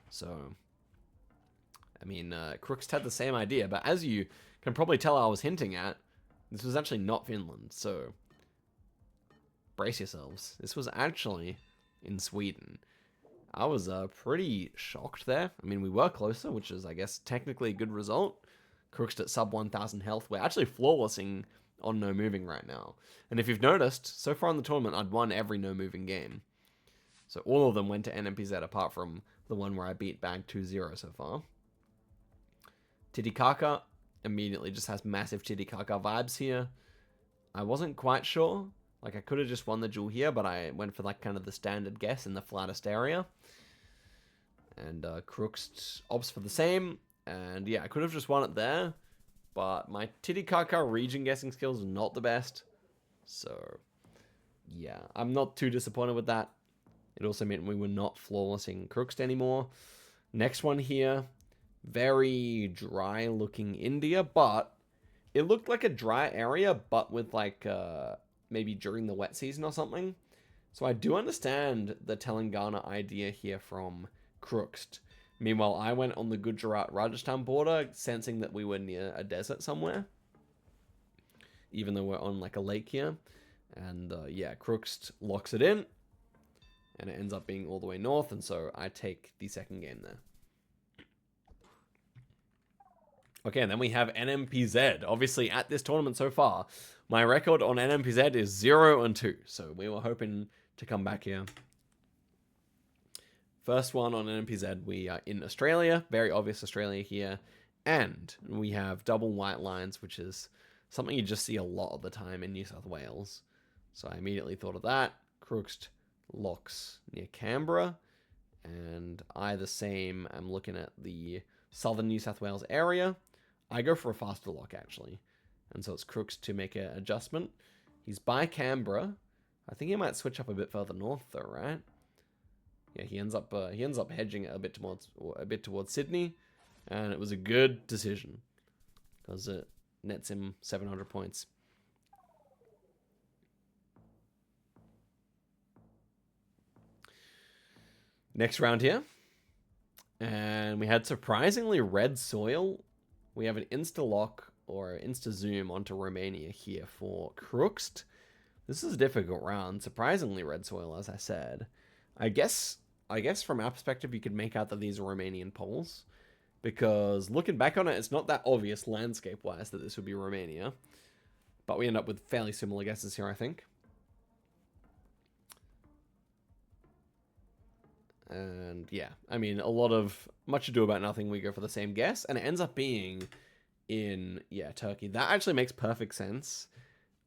So, I mean, Crooks had the same idea, but as you can probably tell I was hinting at, this was actually not Finland, so brace yourselves. This was actually in Sweden. I was pretty shocked there. I mean, we were closer, which is, I guess, technically a good result. Crooks at sub 1,000 health. We're actually flawlessing on no moving right now. And if you've noticed, so far in the tournament, I'd won every no moving game. So all of them went to NMPZ apart from the one where I beat Bag 2-0 so far. Titicaca immediately just has massive Titicaca vibes here. I wasn't quite sure. Like, I could have just won the duel here, but I went for, like, kind of the standard guess in the flattest area. And Crooks opts for the same. And yeah, I could have just won it there. But my Titicaca region guessing skills are not the best. So, yeah, I'm not too disappointed with that. It also meant we were not flawlessing Crookston anymore. Next one here, very dry looking India, but it looked like a dry area, but with like maybe during the wet season or something. So I do understand the Telangana idea here from Crooks. Meanwhile, I went on the Gujarat-Rajasthan border, sensing that we were near a desert somewhere, even though we're on like a lake here. And yeah, Crooks locks it in. And it ends up being all the way north, and so I take the second game there. Okay, and then we have NMPZ. Obviously, at this tournament so far, my record on NMPZ is 0-2, so we were hoping to come back here. First one on NMPZ, we are in Australia, very obvious Australia here, and we have double white lines, which is something you just see a lot of the time in New South Wales. So I immediately thought of that. Crooks locks near Canberra, and I the same. I'm looking at the southern New South Wales area. I go for a faster lock, actually. And so it's Crooks to make an adjustment. He's by Canberra. I think he might switch up a bit further north, though, right? Yeah, he ends up hedging it a bit towards Sydney, and it was a good decision because it nets him 700 points. Next round here, and we had surprisingly red soil. We have an insta-lock or insta-zoom onto Romania here for Crooks. This is a difficult round. Surprisingly red soil, as I said. I guess from our perspective, you could make out that these are Romanian poles, because looking back on it, it's not that obvious landscape-wise that this would be Romania. But we end up with fairly similar guesses here, I think. And yeah, I mean, much ado about nothing, we go for the same guess, and it ends up being in, yeah, Turkey. That actually makes perfect sense.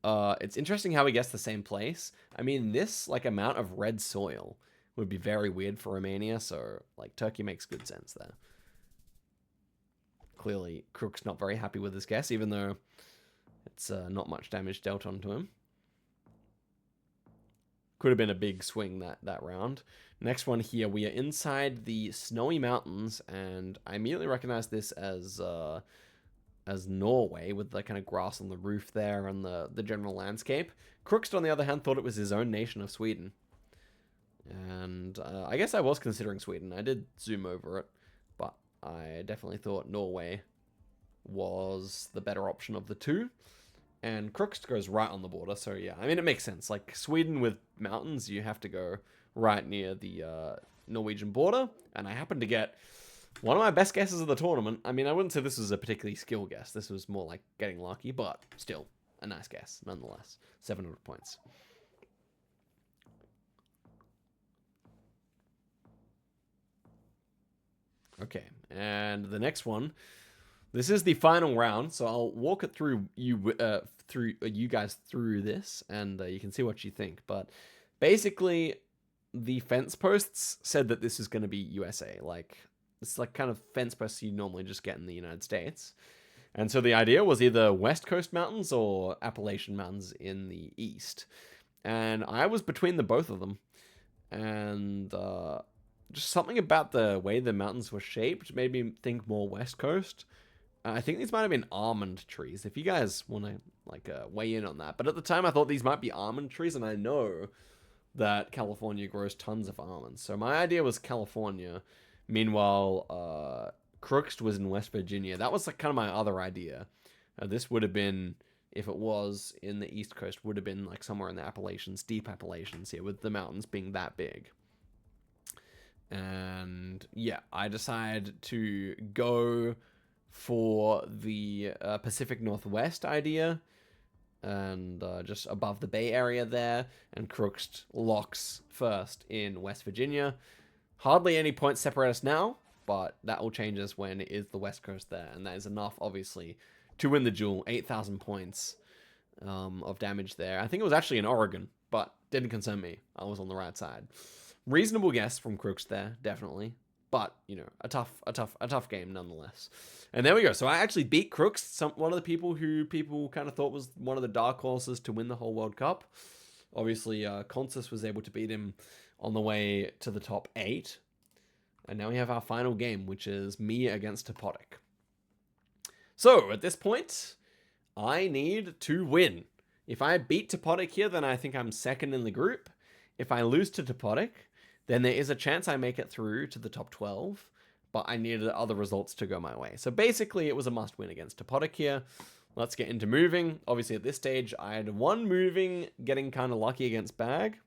It's interesting how we guessed the same place. I mean, this, like, amount of red soil would be very weird for Romania, so, like, Turkey makes good sense there. Clearly, Crook's not very happy with his guess, even though it's not much damage dealt onto him. Could have been a big swing that round. Next one here, we are inside the Snowy Mountains, and I immediately recognize this as Norway, with the kind of grass on the roof there and the general landscape. Crooks, on the other hand, thought it was his own nation of Sweden. And I guess I was considering Sweden. I did zoom over it, but I definitely thought Norway was the better option of the two. And Crooks goes right on the border, so yeah, I mean, it makes sense. Like, Sweden with mountains, you have to go right near the Norwegian border, and I happened to get one of my best guesses of the tournament. I mean, I wouldn't say this was a particularly skill guess. This was more like getting lucky, but still a nice guess, nonetheless. 700 points. Okay, and the next one, this is the final round, so I'll walk it through you guys through this, and you can see what you think. But basically, the fence posts said that this is going to be USA. Like, it's like kind of fence posts you normally just get in the United States. And so the idea was either West Coast Mountains or Appalachian Mountains in the east. And I was between the both of them. And just something about the way the mountains were shaped made me think more West Coast. I think these might have been almond trees, if you guys want to like weigh in on that. But at the time, I thought these might be almond trees, and I know that California grows tons of almonds. So my idea was California. Meanwhile, Crooks was in West Virginia. That was like kind of my other idea. This would have been, if it was in the East Coast, would have been like somewhere in the Appalachians, deep Appalachians here, with the mountains being that big. And yeah, I decided to go for the Pacific Northwest idea, and just above the Bay Area there, and Crooks locks first in West Virginia. Hardly any points separate us now, but that all changes when it is the West Coast there, and that is enough, obviously, to win the duel. 8,000 points of damage there. I think it was actually in Oregon, but didn't concern me. I was on the right side. Reasonable guess from Crooks there, definitely. But, you know, a tough game nonetheless. And there we go. So I actually beat Crooks, one of the people who people kind of thought was one of the dark horses to win the whole World Cup. Obviously, Consus was able to beat him on the way to the top 8. And now we have our final game, which is me against Topotic. So, at this point, I need to win. If I beat Topotic here, then I think I'm second in the group. If I lose to Topotic, then there is a chance I make it through to the top 12, but I needed other results to go my way. So basically, it was a must-win against Topotic here. Let's get into moving. Obviously, at this stage, I had one moving, getting kind of lucky against Bag,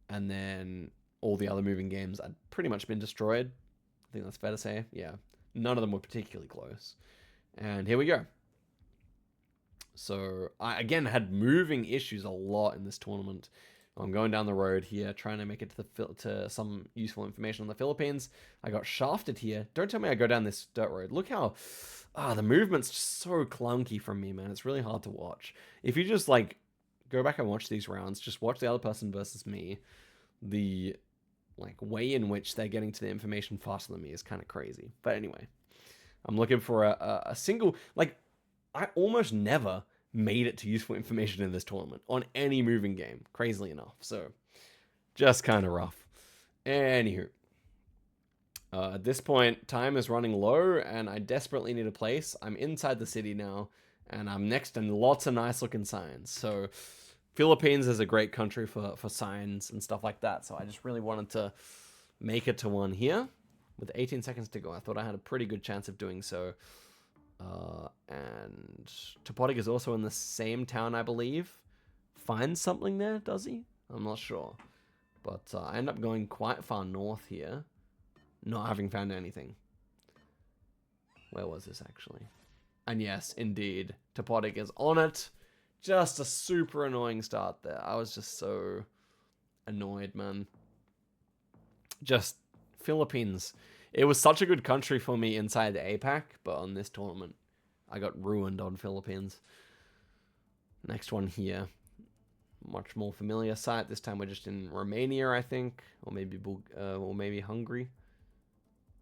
and then all the other moving games had pretty much been destroyed. I think that's fair to say. Yeah, none of them were particularly close. And here we go. So I, again, had moving issues a lot in this tournament. I'm going down the road here, trying to make it to some useful information on the Philippines. I got shafted here. Don't tell me I go down this dirt road. Look how... the movement's just so clunky from me, man. It's really hard to watch. If you just, like, go back and watch these rounds, just watch the other person versus me, the, like, way in which they're getting to the information faster than me is kind of crazy. But anyway, I'm looking for a single... Like, I almost never made it to useful information in this tournament on any moving game, crazily enough. So, just kind of rough. Anywho. At this point, time is running low, and I desperately need a place. I'm inside the city now, and I'm next to lots of nice-looking signs. So, Philippines is a great country for signs and stuff like that. So, I just really wanted to make it to one here. With 18 seconds to go, I thought I had a pretty good chance of doing so. And Topotic is also in the same town, I believe. Finds something there, does he? I'm not sure. But I end up going quite far north here, not having found anything. Where was this, actually? And yes, indeed, Topotic is on it. Just a super annoying start there. I was just so annoyed, man. Just Philippines. It was such a good country for me inside the APAC, but on this tournament, I got ruined on Philippines. Next one here. Much more familiar site. This time we're just in Romania, I think. Or maybe Hungary.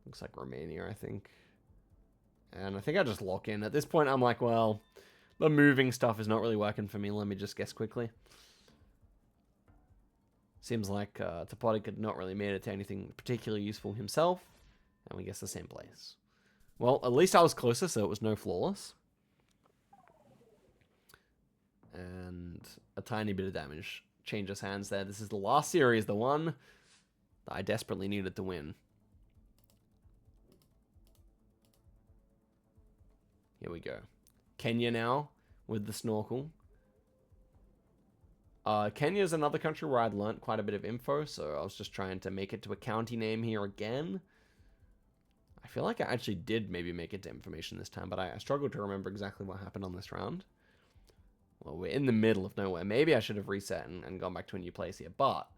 Looks like Romania, I think. And I think I just lock in. At this point, I'm like, well, the moving stuff is not really working for me. Let me just guess quickly. Seems like Topotic had not really made it to anything particularly useful himself. And we guess the same place. Well, at least I was closer, so it was no flawless. And a tiny bit of damage changes hands there. This is the last series, the one that I desperately needed to win. Here we go. Kenya now with the snorkel. Kenya is another country where I'd learnt quite a bit of info, so I was just trying to make it to a county name here again. I feel like I actually did maybe make it to information this time, but I struggled to remember exactly what happened on this round. Well, we're in the middle of nowhere. Maybe I should have reset and gone back to a new place here, but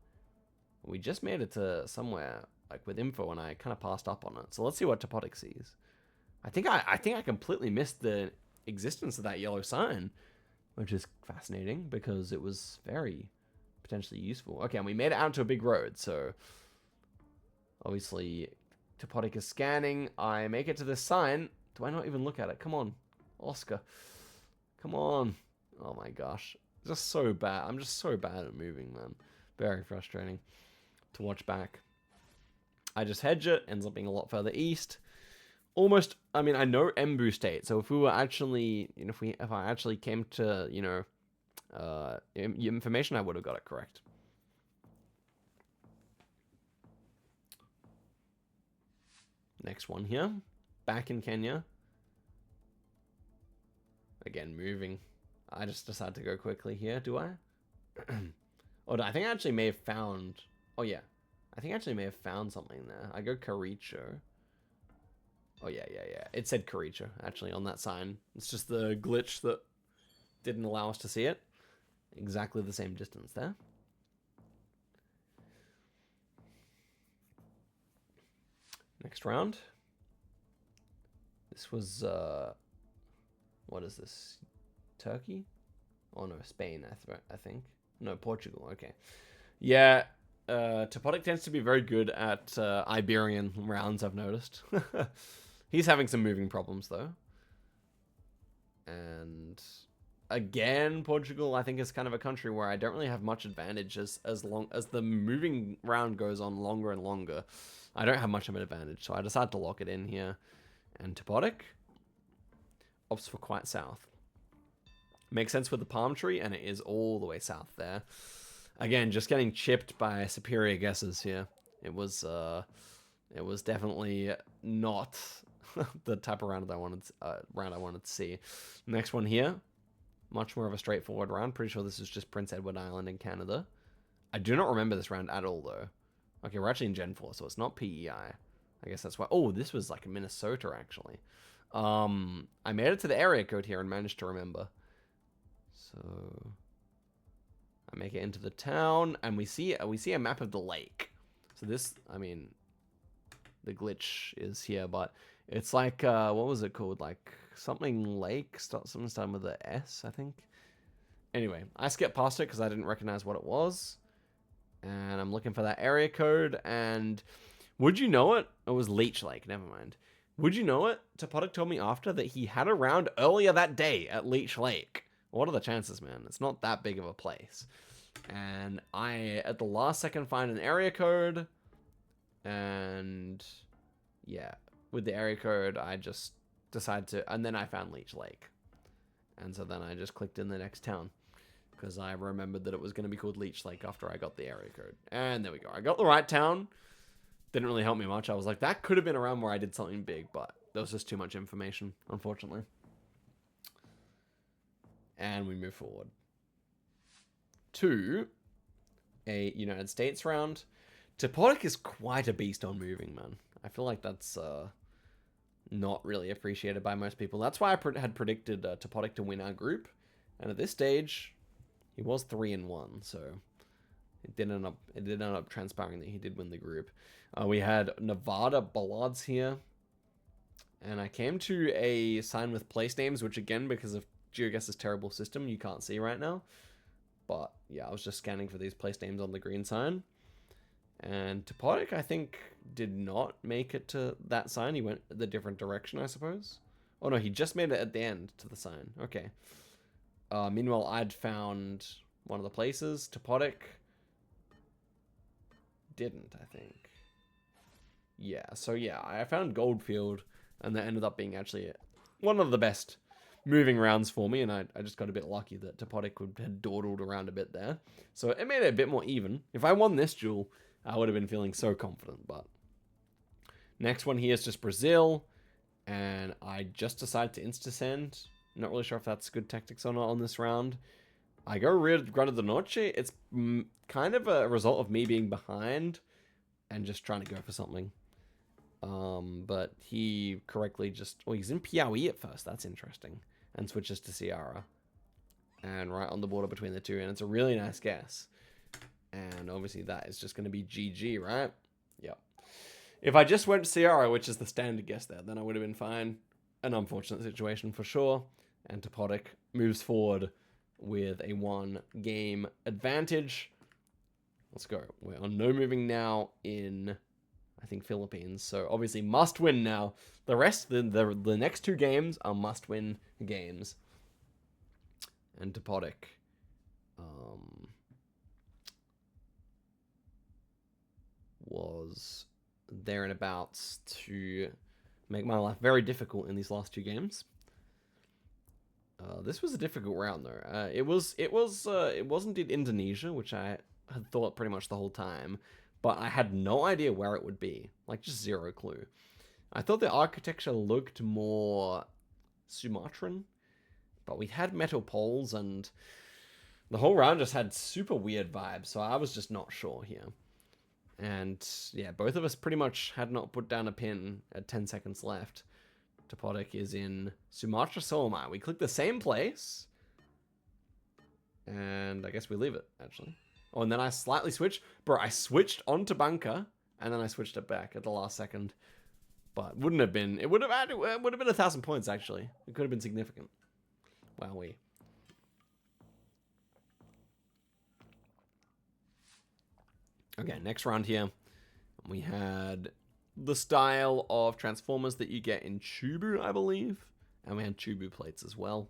we just made it to somewhere like with info, and I kind of passed up on it. So let's see what Topotic sees. I think I completely missed the existence of that yellow sign, which is fascinating because it was very potentially useful. Okay, and we made it out to a big road, so obviously Topotic is scanning. I make it to this sign. Do I not even look at it? Come on, Oscar. Come on. Oh my gosh. Just so bad. I'm just so bad at moving, man. Very frustrating to watch back. I just hedge it. Ends up being a lot further east. Almost, I mean, I know Embu State, so if we were actually, you know, if I actually came to, you know, information, I would have got it correct. Next one here. Back in Kenya. Again, moving. I just decided to go quickly here, do I? Oh, I think I actually may have found... Oh, yeah. I think I actually may have found something there. I go Kericho. Oh, yeah. It said Kericho, actually, on that sign. It's just the glitch that didn't allow us to see it. Exactly the same distance there. Next round. This was, what is this? Turkey? Oh, no, Spain, I think. No, Portugal, okay. Yeah, Topotic tends to be very good at Iberian rounds, I've noticed. He's having some moving problems, though. And again, Portugal, I think, is kind of a country where I don't really have much advantage as long as the moving round goes on longer and longer. I don't have much of an advantage, so I decided to lock it in here. And Topotic opts for quite south. Makes sense with the palm tree, and it is all the way south there. Again, just getting chipped by superior guesses here. It was definitely not the type of round that I wanted to see. Next one here, much more of a straightforward round. Pretty sure this is just Prince Edward Island in Canada. I do not remember this round at all, though. Okay, we're actually in Gen 4, so it's not PEI. I guess that's why. Oh, this was like Minnesota, actually. I made it to the area code here and managed to remember. So I make it into the town, and we see a map of the lake. So this, I mean, the glitch is here, but it's like what was it called? Like something lake, something starting with the S, I think. Anyway, I skipped past it because I didn't recognize what it was, and I'm looking for that area code. And would you know it? It was Leech Lake. Never mind. Would you know it? Topotic told me after that he had a round earlier that day at Leech Lake What are the chances, man? It's not that big of a place. And I, at the last second, find an area code. And yeah, with the area code, I just decided to, and then I found Leech Lake. And so then I just clicked in the next town, because I remembered that it was going to be called Leech Lake after I got the area code. And there we go. I got the right town. Didn't really help me much. I was like, that could have been around where I did something big, but there was just too much information, unfortunately. And we move forward to a United States round. Topotic is quite a beast on moving, man. I feel like that's not really appreciated by most people. That's why I had predicted Topotic to win our group. And at this stage, he was 3-1, so it did end up transpiring that he did win the group. We had Nevada Ballards here. And I came to a sign with place names, which again, because of GeoGuessr's terrible system, you can't see right now. But yeah, I was just scanning for these place names on the green sign. And Topotic, I think, did not make it to that sign. He went the different direction, I suppose. Oh no, he just made it at the end to the sign. Okay. Meanwhile, I'd found one of the places. Topotic didn't, I think. Yeah, so yeah, I found Goldfield, and that ended up being actually one of the best moving rounds for me, and I just got a bit lucky that Topotic had dawdled around a bit there. So it made it a bit more even. If I won this duel, I would have been feeling so confident, but... Next one here is just Brazil, and I just decided to insta-send. Not really sure if that's good tactics or not on this round. I go Rio Grande do Norte. It's kind of a result of me being behind and just trying to go for something. But he correctly just... Oh, he's in Piauí at first. That's interesting. And switches to Ceará. And right on the border between the two. And it's a really nice guess. And obviously that is just going to be GG, right? Yep. If I just went Ceará, which is the standard guess there, then I would have been fine. An unfortunate situation for sure. And Topotic moves forward with a 1-game advantage. Let's go. We're on no moving now in, I think, Philippines. So obviously must win now. The rest, the next 2 games are must win games. And Topotic was there and abouts to make my life very difficult in these last 2 games. This was a difficult round though. It wasn't in Indonesia, which I had thought pretty much the whole time, but I had no idea where it would be. Like, just zero clue. I thought the architecture looked more Sumatran, but we had metal poles, and the whole round just had super weird vibes, so I was just not sure here. And yeah, both of us pretty much had not put down a pin at 10 seconds left. Topotic is in Sumatra Solomai. We click the same place, and I guess we leave it, actually. Oh, and then I slightly switched. Bro, I switched onto bunker, and then I switched it back at the last second. But wouldn't have been... It would have been 1,000 points, actually. It could have been significant. Wowee. Okay, next round here. We had the style of Transformers that you get in Chubu, I believe. And we had Chubu plates as well.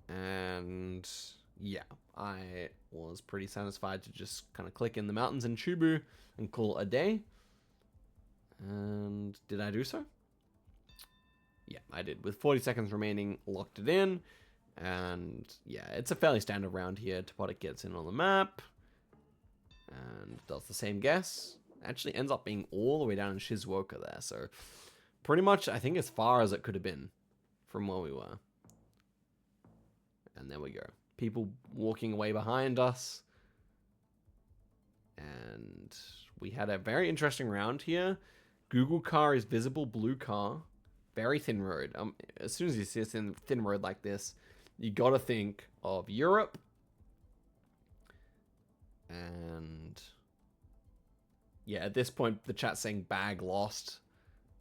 And yeah, I was pretty satisfied to just kind of click in the mountains in Chubu and call it a day. And did I do so? Yeah, I did. With 40 seconds remaining, locked it in. And yeah, it's a fairly standard round here. Topotic gets in on the map and does the same guess. Actually ends up being all the way down in Shizuoka there. So pretty much, I think, as far as it could have been from where we were. And there we go. People walking away behind us. And we had a very interesting round here. Google car is visible, blue car. Very thin road. As soon as you see a thin road like this, you got to think of Europe. And yeah, at this point, the chat's saying bag lost.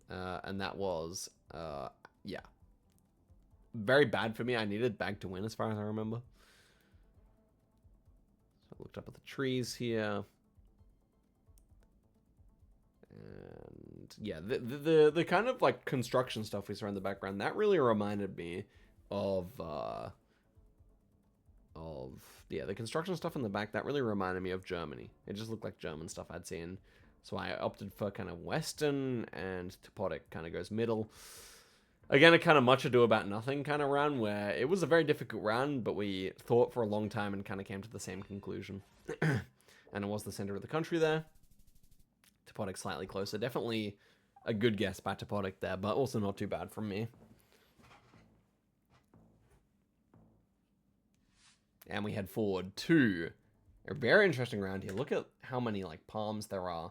And that was, yeah. Very bad for me. I needed bag to win as far as I remember. So I looked up at the trees here. And yeah, the kind of like construction stuff we saw in the background, that really reminded me of yeah, the construction stuff in the back, that really reminded me of Germany. It just looked like German stuff I'd seen. So I opted for kind of Western, and Topodic kind of goes middle. Again, a kind of much ado about nothing kind of round, where it was a very difficult round, but we thought for a long time and kind of came to the same conclusion. And it was the center of the country there. Topodic slightly closer. Definitely a good guess by Topodic there, but also not too bad from me. And we head forward to a very interesting round here. Look at how many, like, palms there are.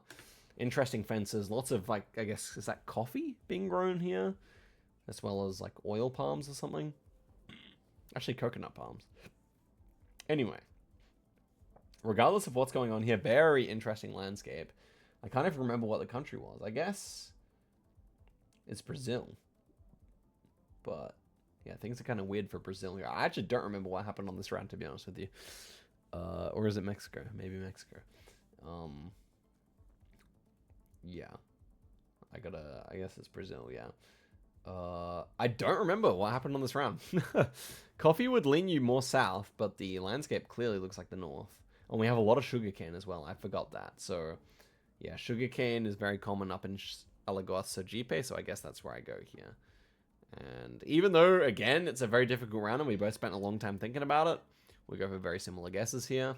Interesting fences. Lots of, like, I guess, is that coffee being grown here? As well as, like, oil palms or something. Actually, coconut palms. Anyway. Regardless of what's going on here, very interesting landscape. I can't even remember what the country was. I guess it's Brazil. But yeah, things are kind of weird for Brazil here. I actually don't remember what happened on this round, to be honest with you. Or is it Mexico? Maybe Mexico. Yeah. I guess it's Brazil, yeah. I don't remember what happened on this round. Coffee would lean you more south, but the landscape clearly looks like the north. And we have a lot of sugarcane as well. I forgot that. So, yeah, sugarcane is very common up in Alagoas, Sergipe, so I guess that's where I go here. And even though, again, it's a very difficult round and we both spent a long time thinking about it, we go for very similar guesses here.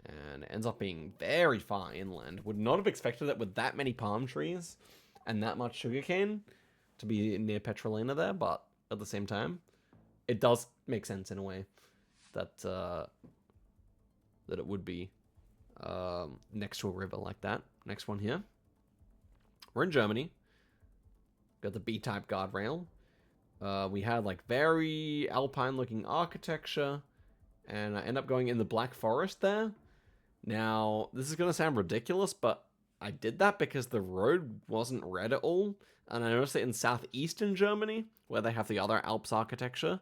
And it ends up being very far inland. Would not have expected it with that many palm trees and that much sugarcane to be near Petrolina there, but at the same time, it does make sense in a way that that it would be next to a river like that. Next one here. We're in Germany. Got the B-type guardrail. We had like very alpine-looking architecture, and I end up going in the Black Forest there. Now, this is going to sound ridiculous, but I did that because the road wasn't red at all, and I noticed that in southeastern Germany, where they have the other Alps architecture,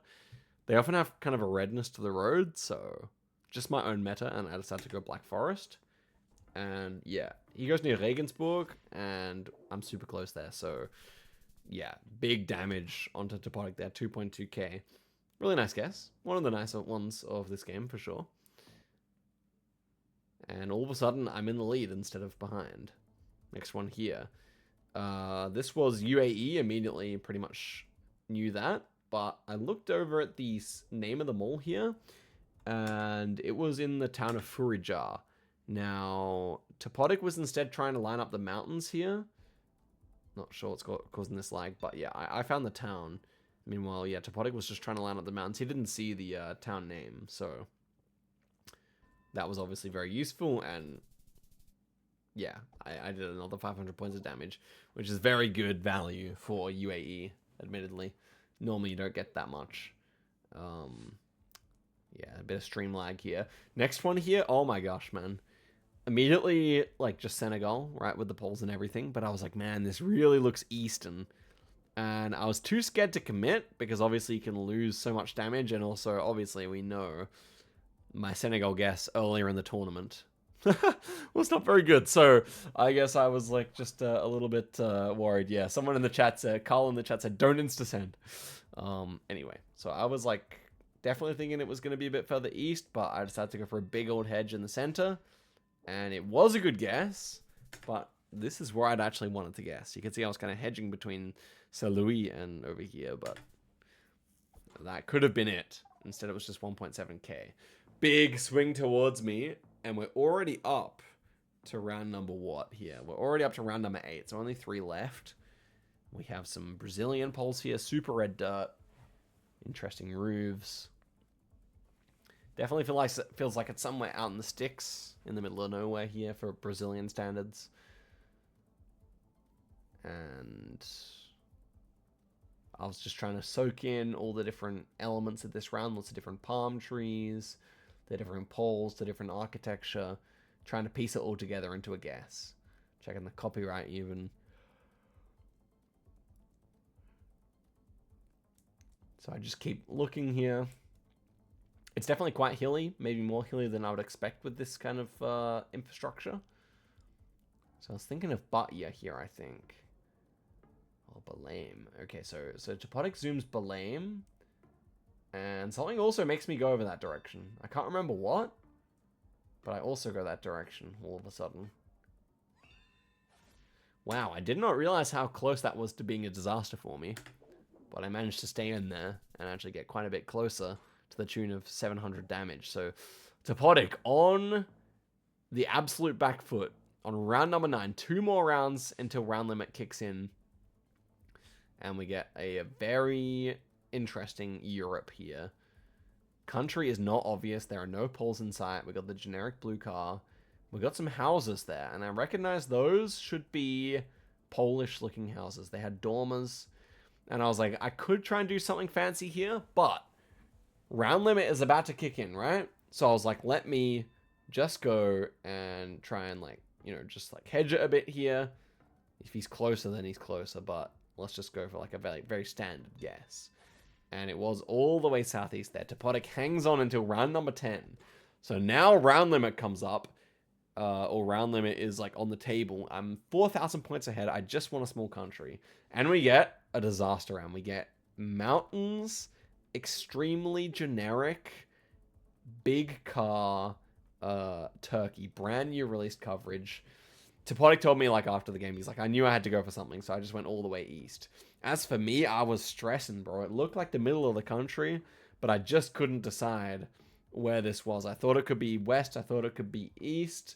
they often have kind of a redness to the road, so just my own meta, and I decided to go Black Forest. And yeah, he goes near Regensburg, and I'm super close there, so yeah, big damage onto Topodic there, 2.2k. Really nice guess. One of the nicer ones of this game, for sure. And all of a sudden, I'm in the lead instead of behind. Next one here. This was UAE, immediately pretty much knew that. But I looked over at the name of the mall here, and it was in the town of Furijar. Now, Topodic was instead trying to line up the mountains here. Not sure what's causing this lag, but yeah, I found the town. Meanwhile, yeah, Topodic was just trying to line up the mountains. He didn't see the town name, so that was obviously very useful, and yeah, I did another 500 points of damage, which is very good value for UAE, admittedly. Normally you don't get that much. Yeah, a bit of stream lag here. Next one here, oh my gosh, man. Immediately, like, just Senegal, right, with the poles and everything, but I was like, man, this really looks eastern. And I was too scared to commit, because obviously you can lose so much damage, and also, obviously, we know my Senegal guess earlier in the tournament was not very good, so I guess I was, like, just a little bit worried. Yeah, someone in the chat said, Carl in the chat said, don't insta-send. Anyway, so I was, like, definitely thinking it was going to be a bit further east, but I decided to go for a big old hedge in the center. And it was a good guess, but this is where I'd actually wanted to guess. You can see I was kind of hedging between Saint Louis and over here, but that could have been it. Instead, it was just 1.7k. Big swing towards me, and we're already up to round number what here? We're already up to round number 8, so only 3 left. We have some Brazilian poles here, super red dirt, interesting roofs. Definitely feels like it's somewhere out in the sticks, in the middle of nowhere here for Brazilian standards. And I was just trying to soak in all the different elements of this round. Lots of different palm trees, the different poles, the different architecture. Trying to piece it all together into a guess. Checking the copyright even. So I just keep looking here. It's definitely quite hilly, maybe more hilly than I would expect with this kind of infrastructure. So I was thinking of Batya here, I think. Oh, Belém. Okay, so Topodic zooms Belém. And something also makes me go over that direction. I can't remember what, but I also go that direction all of a sudden. Wow, I did not realize how close that was to being a disaster for me. But I managed to stay in there and actually get quite a bit closer to the tune of 700 damage. So, Topotic on the absolute back foot on round number 9. 2 more rounds until round limit kicks in. And we get a very interesting Europe here. Country is not obvious. There are no poles in sight. We got the generic blue car. We got some houses there, and I recognize those should be Polish-looking houses. They had dormers, and I was like, I could try and do something fancy here, but round limit is about to kick in, right? So I was like, let me just go and try and, like, you know, just like hedge it a bit here. If he's closer, then he's closer, but let's just go for like a very, very standard guess. And it was all the way southeast there. Topotic hangs on until round number 10. So now round limit comes up. Or round limit is like on the table. I'm 4,000 points ahead. I just want a small country. And we get a disaster round. We get mountains, extremely generic, big car, Turkey. Brand new released coverage. Topotic told me like after the game, he's like, I knew I had to go for something, so I just went all the way east. As for me, I was stressing, bro. It looked like the middle of the country, but I just couldn't decide where this was. I thought it could be west. I thought it could be east.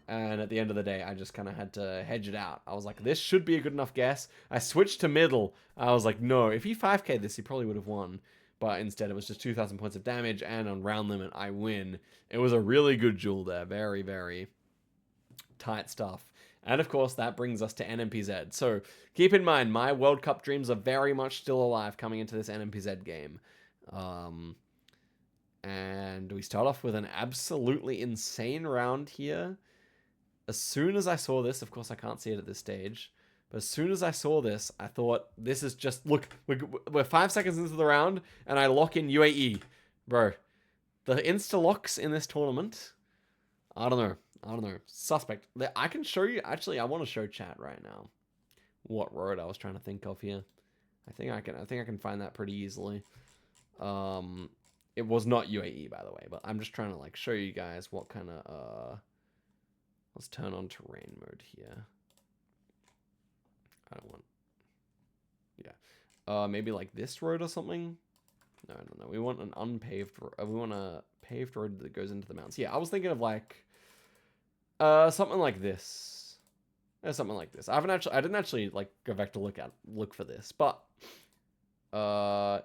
And at the end of the day, I just kind of had to hedge it out. I was like, this should be a good enough guess. I switched to middle. I was like, no, if he 5K'd this, he probably would have won. But instead, it was just 2,000 points of damage. And on round limit, I win. It was a really good duel there. Very, very tight stuff. And of course, that brings us to NMPZ. So keep in mind, my World Cup dreams are very much still alive coming into this NMPZ game. And we start off with an absolutely insane round here. As soon as I saw this, of course I can't see it at this stage, but as soon as I saw this, I thought, this is just, look, we're 5 seconds into the round, and I lock in UAE. Bro, the insta-locks in this tournament, I don't know. Suspect. I can show you, actually, I want to show chat right now what road I was trying to think of here. I think I can find that pretty easily. It was not UAE, by the way, but I'm just trying to like show you guys what kind of let's turn on terrain mode here. I don't want, yeah, maybe like this road or something. No, we want an unpaved we want a paved road that goes into the mountains. Yeah, I was thinking of like something like this. Something like this. I didn't actually like go back to look for this, but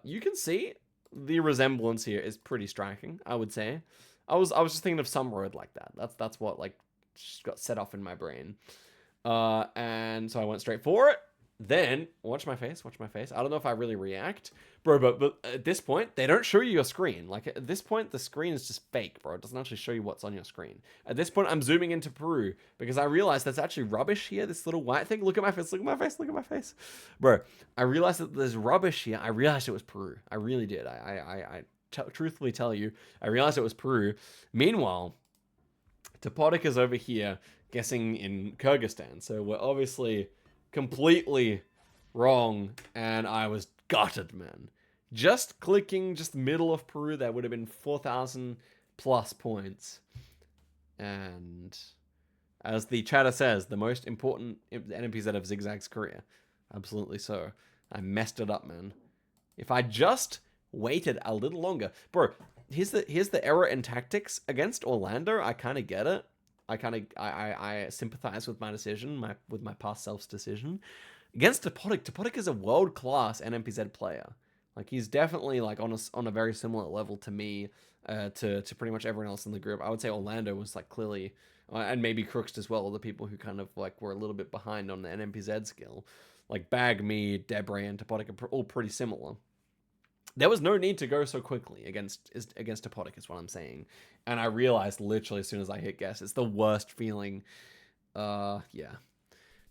you can see the resemblance here is pretty striking, I would say. I was just thinking of some road like that. That's what like just got set off in my brain. And so I went straight for it. Then watch my face. I don't know if I really react, bro, but at this point they don't show you your screen. Like at this point the screen is just fake, bro. It doesn't actually show you what's on your screen. At this point I'm zooming into Peru because I realized that's actually rubbish here. This little white thing. Look at my face, bro. I realized that there's rubbish here. I realized it was Peru. I really did. I truthfully tell you, I realized it was Peru. Meanwhile, Topotic is over here guessing in Kyrgyzstan, so we're obviously completely wrong, and I was gutted, man. Just clicking just middle of Peru, that would have been 4,000 plus points. And as the chatter says, the most important NMPZ of Zigzag's career. Absolutely so. I messed it up, man. If I just waited a little longer. Bro, here's the error in tactics. Against Orlando, I kind of get it. I sympathize with my decision, with my past self's decision. Against Topotic is a world-class NMPZ player. Like, he's definitely like on a very similar level to me, to pretty much everyone else in the group. I would say Orlando was like clearly, and maybe Crooks as well, the people who kind of like were a little bit behind on the NMPZ skill. Like Bag, me, Debray, and Topotic are all pretty similar. There was no need to go so quickly against Topotic, is what I'm saying. And I realized literally as soon as I hit guess, it's the worst feeling. Yeah.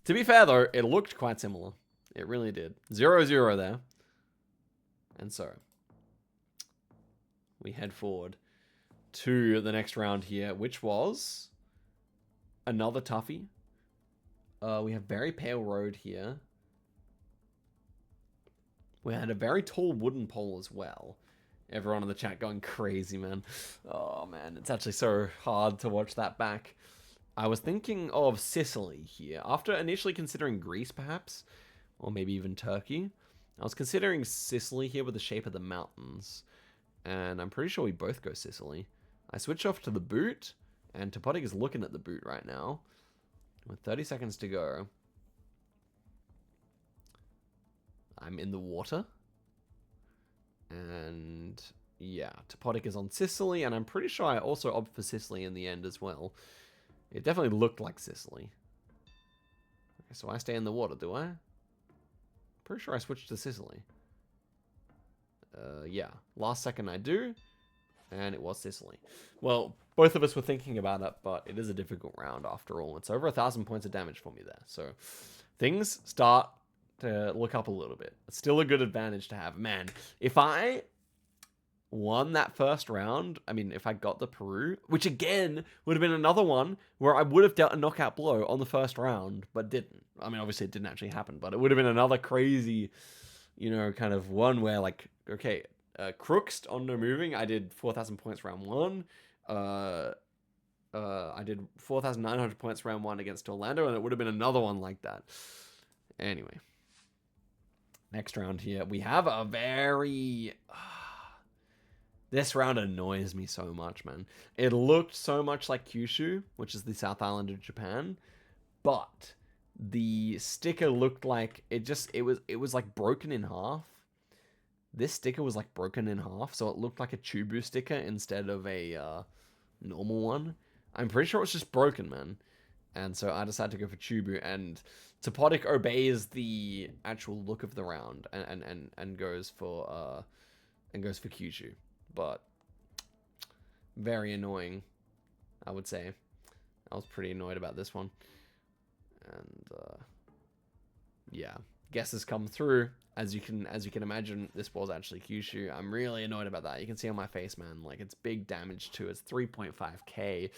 To be fair, though, it looked quite similar. It really did. 0-0 there. And so, we head forward to the next round here, which was another toughie. We have very pale road here. We had a very tall wooden pole as well. Everyone in the chat going crazy, man. Oh, man. It's actually so hard to watch that back. I was thinking of Sicily here. After initially considering Greece, perhaps, or maybe even Turkey, I was considering Sicily here with the shape of the mountains. And I'm pretty sure we both go Sicily. I switch off to the boot, and Topotic is looking at the boot right now. With 30 seconds to go. I'm in the water. And yeah, Topotic is on Sicily, and I'm pretty sure I also opted for Sicily in the end as well. It definitely looked like Sicily. Okay, so I stay in the water, do I? Pretty sure I switched to Sicily. Yeah, last second I do, and it was Sicily. Well, both of us were thinking about it, but it is a difficult round after all. It's over 1,000 points of damage for me there, so things start to look up a little bit. It's still a good advantage to have. Man, if I won that first round, I mean, if I got the Peru, which again would have been another one where I would have dealt a knockout blow on the first round, but didn't. I mean, obviously it didn't actually happen, but it would have been another crazy, you know, kind of one where, like, okay, Crooks on no moving, I did 4,000 points round one. I did 4,900 points round one against Orlando, and it would have been another one like that. Anyway. Next round here, we have a very... This round annoys me so much, man. It looked so much like Kyushu, which is the South Island of Japan, but the sticker looked like it was like broken in half. This sticker was like broken in half, so it looked like a Chubu sticker instead of a normal one. I'm pretty sure it was just broken, man. And so I decided to go for Chubu, and Topotic obeys the actual look of the round and goes for Kyushu. But very annoying, I would say. I was pretty annoyed about this one. And yeah, guesses come through. As you can imagine, this was actually Kyushu. I'm really annoyed about that. You can see on my face, man, like it's big damage too. It's 3.5k.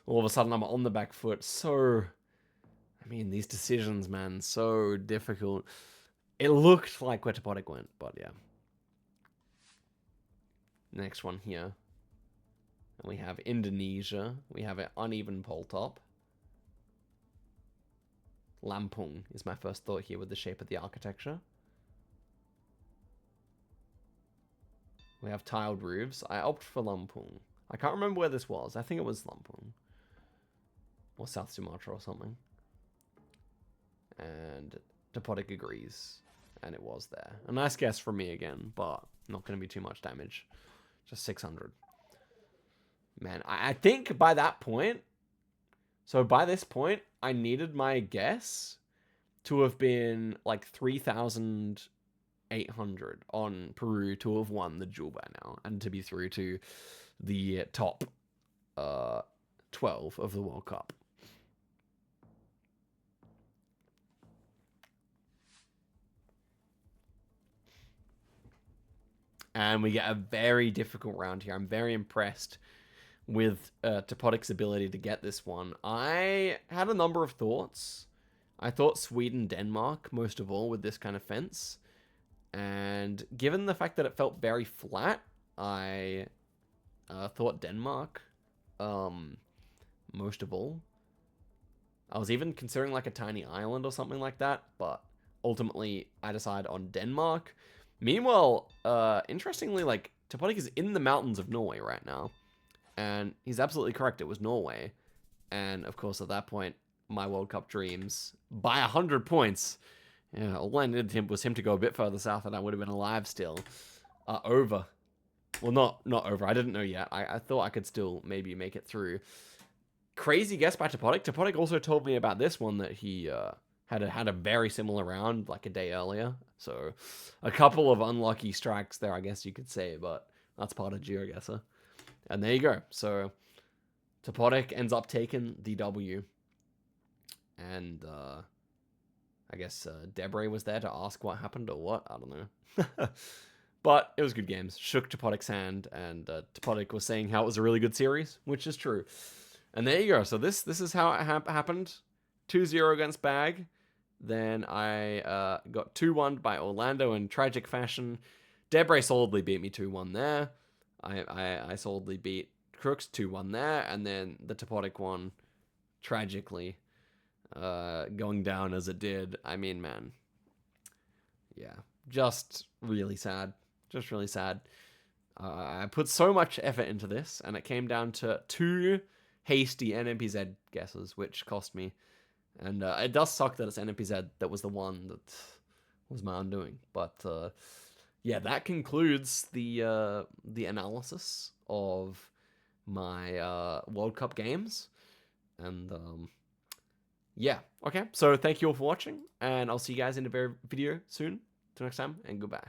All of a sudden I'm on the back foot. So, I mean, these decisions, man, so difficult. It looked like where Topotic went, but yeah. Next one here. We have Indonesia. We have an uneven pole top. Lampung is my first thought here with the shape of the architecture. We have tiled roofs. I opt for Lampung. I can't remember where this was. I think it was Lampung. Or South Sumatra or something. And Topotic agrees. And it was there. A nice guess from me again, but not going to be too much damage. Just 600. Man, I think by that point... So by this point, I needed my guess to have been like 3,800 on Peru to have won the duel by now. And to be through to the top 12 of the World Cup. And we get a very difficult round here. I'm very impressed with Topotic's ability to get this one. I had a number of thoughts. I thought Sweden, Denmark, most of all, with this kind of fence. And given the fact that it felt very flat, I thought Denmark, most of all. I was even considering like a tiny island or something like that, but ultimately I decided on Denmark. Meanwhile, interestingly, like, Topotic is in the mountains of Norway right now. And he's absolutely correct, it was Norway. And, of course, at that point, my World Cup dreams, by 100 points, yeah, all I needed was him to go a bit further south and I would have been alive still, are over. Well, not over, I didn't know yet. I thought I could still maybe make it through. Crazy guess by Topotic. Topotic also told me about this one that he had a very similar round like a day earlier. So a couple of unlucky strikes there, I guess you could say, but that's part of GeoGuessr. And there you go. So Topotic ends up taking the W. And I guess Debray was there to ask what happened or what. I don't know. But it was good games. Shook Topotic's hand, and Topotic was saying how it was a really good series, which is true. And there you go. So this is how it happened. 2-0 against Bag. Then I got 2-1 by Orlando in tragic fashion. Debray solidly beat me 2-1 there. I solidly beat Crooks 2-1 there, and then the Topotic one, tragically, going down as it did. I mean, man, yeah, just really sad. Just really sad. I put so much effort into this, and it came down to 2 hasty NMPZ guesses, which cost me. And it does suck that it's NMPZ that was the one that was my undoing. But yeah, that concludes the analysis of my World Cup games. And yeah, okay. So thank you all for watching, and I'll see you guys in a video soon. Till next time, and goodbye.